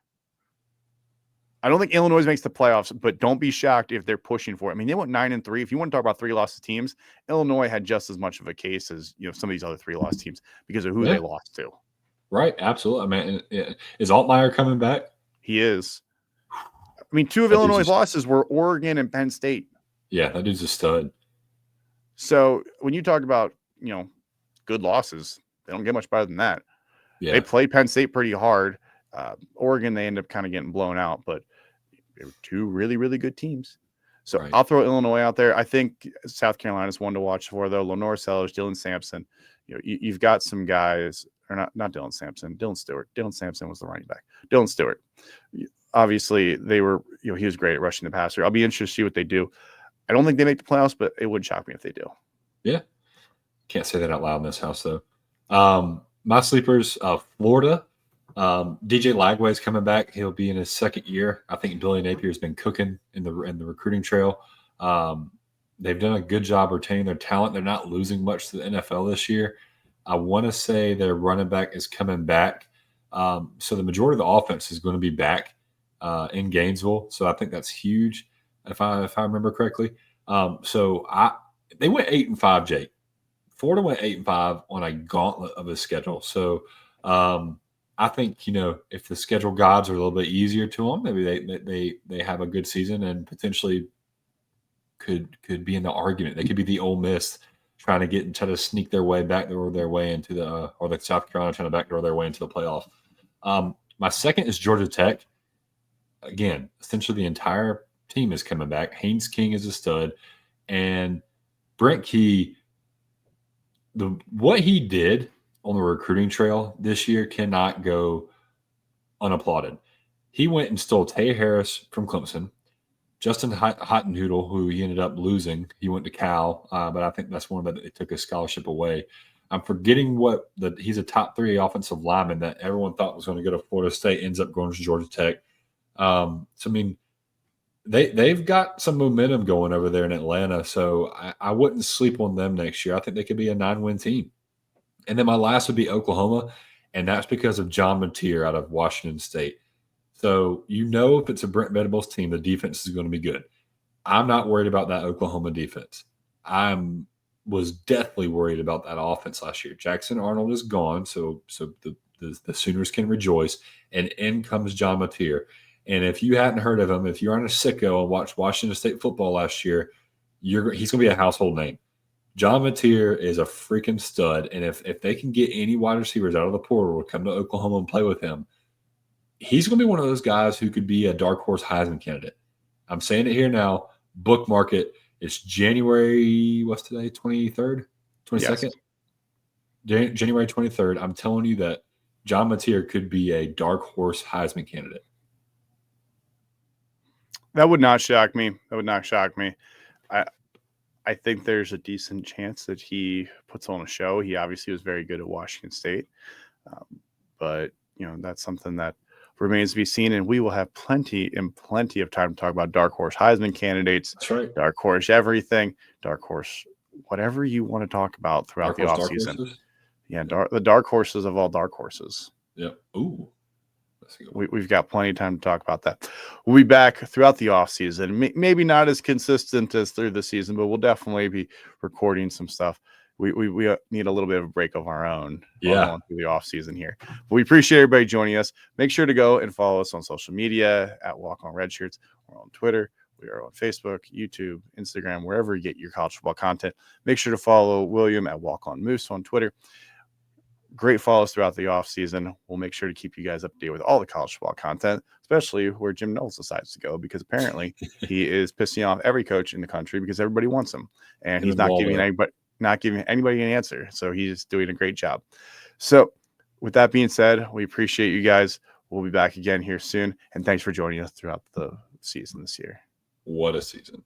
I don't think Illinois makes the playoffs, but don't be shocked if they're pushing for it. I mean, they went 9-3. If you want to talk about 3-loss teams, Illinois had just as much of a case as some of these other 3-loss teams because of who they lost to. Right, absolutely. I mean, is Altmaier coming back? He is. I mean, two of Illinois' losses were Oregon and Penn State. Yeah, that dude's a stud. So when you talk about good losses, they don't get much better than that. Yeah. They played Penn State pretty hard. Oregon, they end up kind of getting blown out, but they were two really, really good teams. So I'll throw Illinois out there. I think South Carolina's one to watch for, though. Lenore Sellers, Dylan Sampson. You've got some guys, or not Dylan Sampson, Dylan Stewart. Dylan Sampson was the running back. Dylan Stewart. Obviously, they were, he was great at rushing the passer. I'll be interested to see what they do. I don't think they make the playoffs, but it wouldn't shock me if they do. Yeah. Can't say that out loud in this house, though. My sleepers, Florida. DJ Lagway is coming back. He'll be in his second year. I think Billy Napier has been cooking in the recruiting trail. They've done a good job retaining their talent. They're not losing much to the NFL this year. I want to say their running back is coming back. So the majority of the offense is going to be back in Gainesville. So I think that's huge, if I remember correctly. They went 8-5, Jake. Florida went 8-5 on a gauntlet of a schedule. So I think, if the schedule gods are a little bit easier to them, maybe they have a good season and potentially could be in the argument. They could be the Ole Miss trying to try to sneak their way into or the South Carolina trying to backdoor their way into the playoff. My second is Georgia Tech. Again, essentially the entire team is coming back. Haynes King is a stud, and Brent Key. What he did on the recruiting trail this year cannot go unapplauded. He went and stole Tay Harris from Clemson, Justin Hottenhoodle, who he ended up losing. He went to Cal, but I think that's one that it took his scholarship away. I'm forgetting he's a top 3 offensive lineman that everyone thought was going to go to Florida State, ends up going to Georgia Tech. So, I mean, they've got some momentum going over there in Atlanta, so I wouldn't sleep on them next year. I think they could be a 9-win team. And then my last would be Oklahoma, and that's because of John Mateer out of Washington State. So if it's a Brent Venables team, the defense is going to be good. I'm not worried about that Oklahoma defense. I was deathly worried about that offense last year. Jackson Arnold is gone, so the the Sooners can rejoice. And in comes John Mateer. And if you hadn't heard of him, if you're on a sicko and watched Washington State football last year, he's going to be a household name. John Mateer is a freaking stud. And if they can get any wide receivers out of the portal to come to Oklahoma and play with him, he's going to be one of those guys who could be a dark horse Heisman candidate. I'm saying it here now. Bookmark it. It's January, what's today? 23rd? 22nd? Yes. January 23rd. I'm telling you that John Mateer could be a dark horse Heisman candidate. That would not shock me. I think there's a decent chance that he puts on a show. He obviously was very good at Washington State. But, that's something that remains to be seen. And we will have plenty of time to talk about dark horse Heisman candidates. That's right. Dark horse everything. Dark horse whatever you want to talk about throughout the offseason. Yeah, the dark horses of all dark horses. Yep. Ooh. We've got plenty of time to talk about that. We'll be back throughout the offseason. Maybe not as consistent as through the season, but we'll definitely be recording some stuff. We need a little bit of a break of our own going through the offseason here. But we appreciate everybody joining us. Make sure to go and follow us on social media at Walk On Redshirts. We're on Twitter. We are on Facebook, YouTube, Instagram, wherever you get your college football content. Make sure to follow William at Walk On Moose on Twitter. Great follows throughout the offseason. We'll make sure to keep you guys up to date with all the college football content, especially where Jim Knowles decides to go, because apparently he is pissing off every coach in the country because everybody wants him, and he's not giving anybody an answer. So he's doing a great job. So with that being said, we appreciate you guys. We'll be back again here soon, and thanks for joining us throughout the season this year. What a season.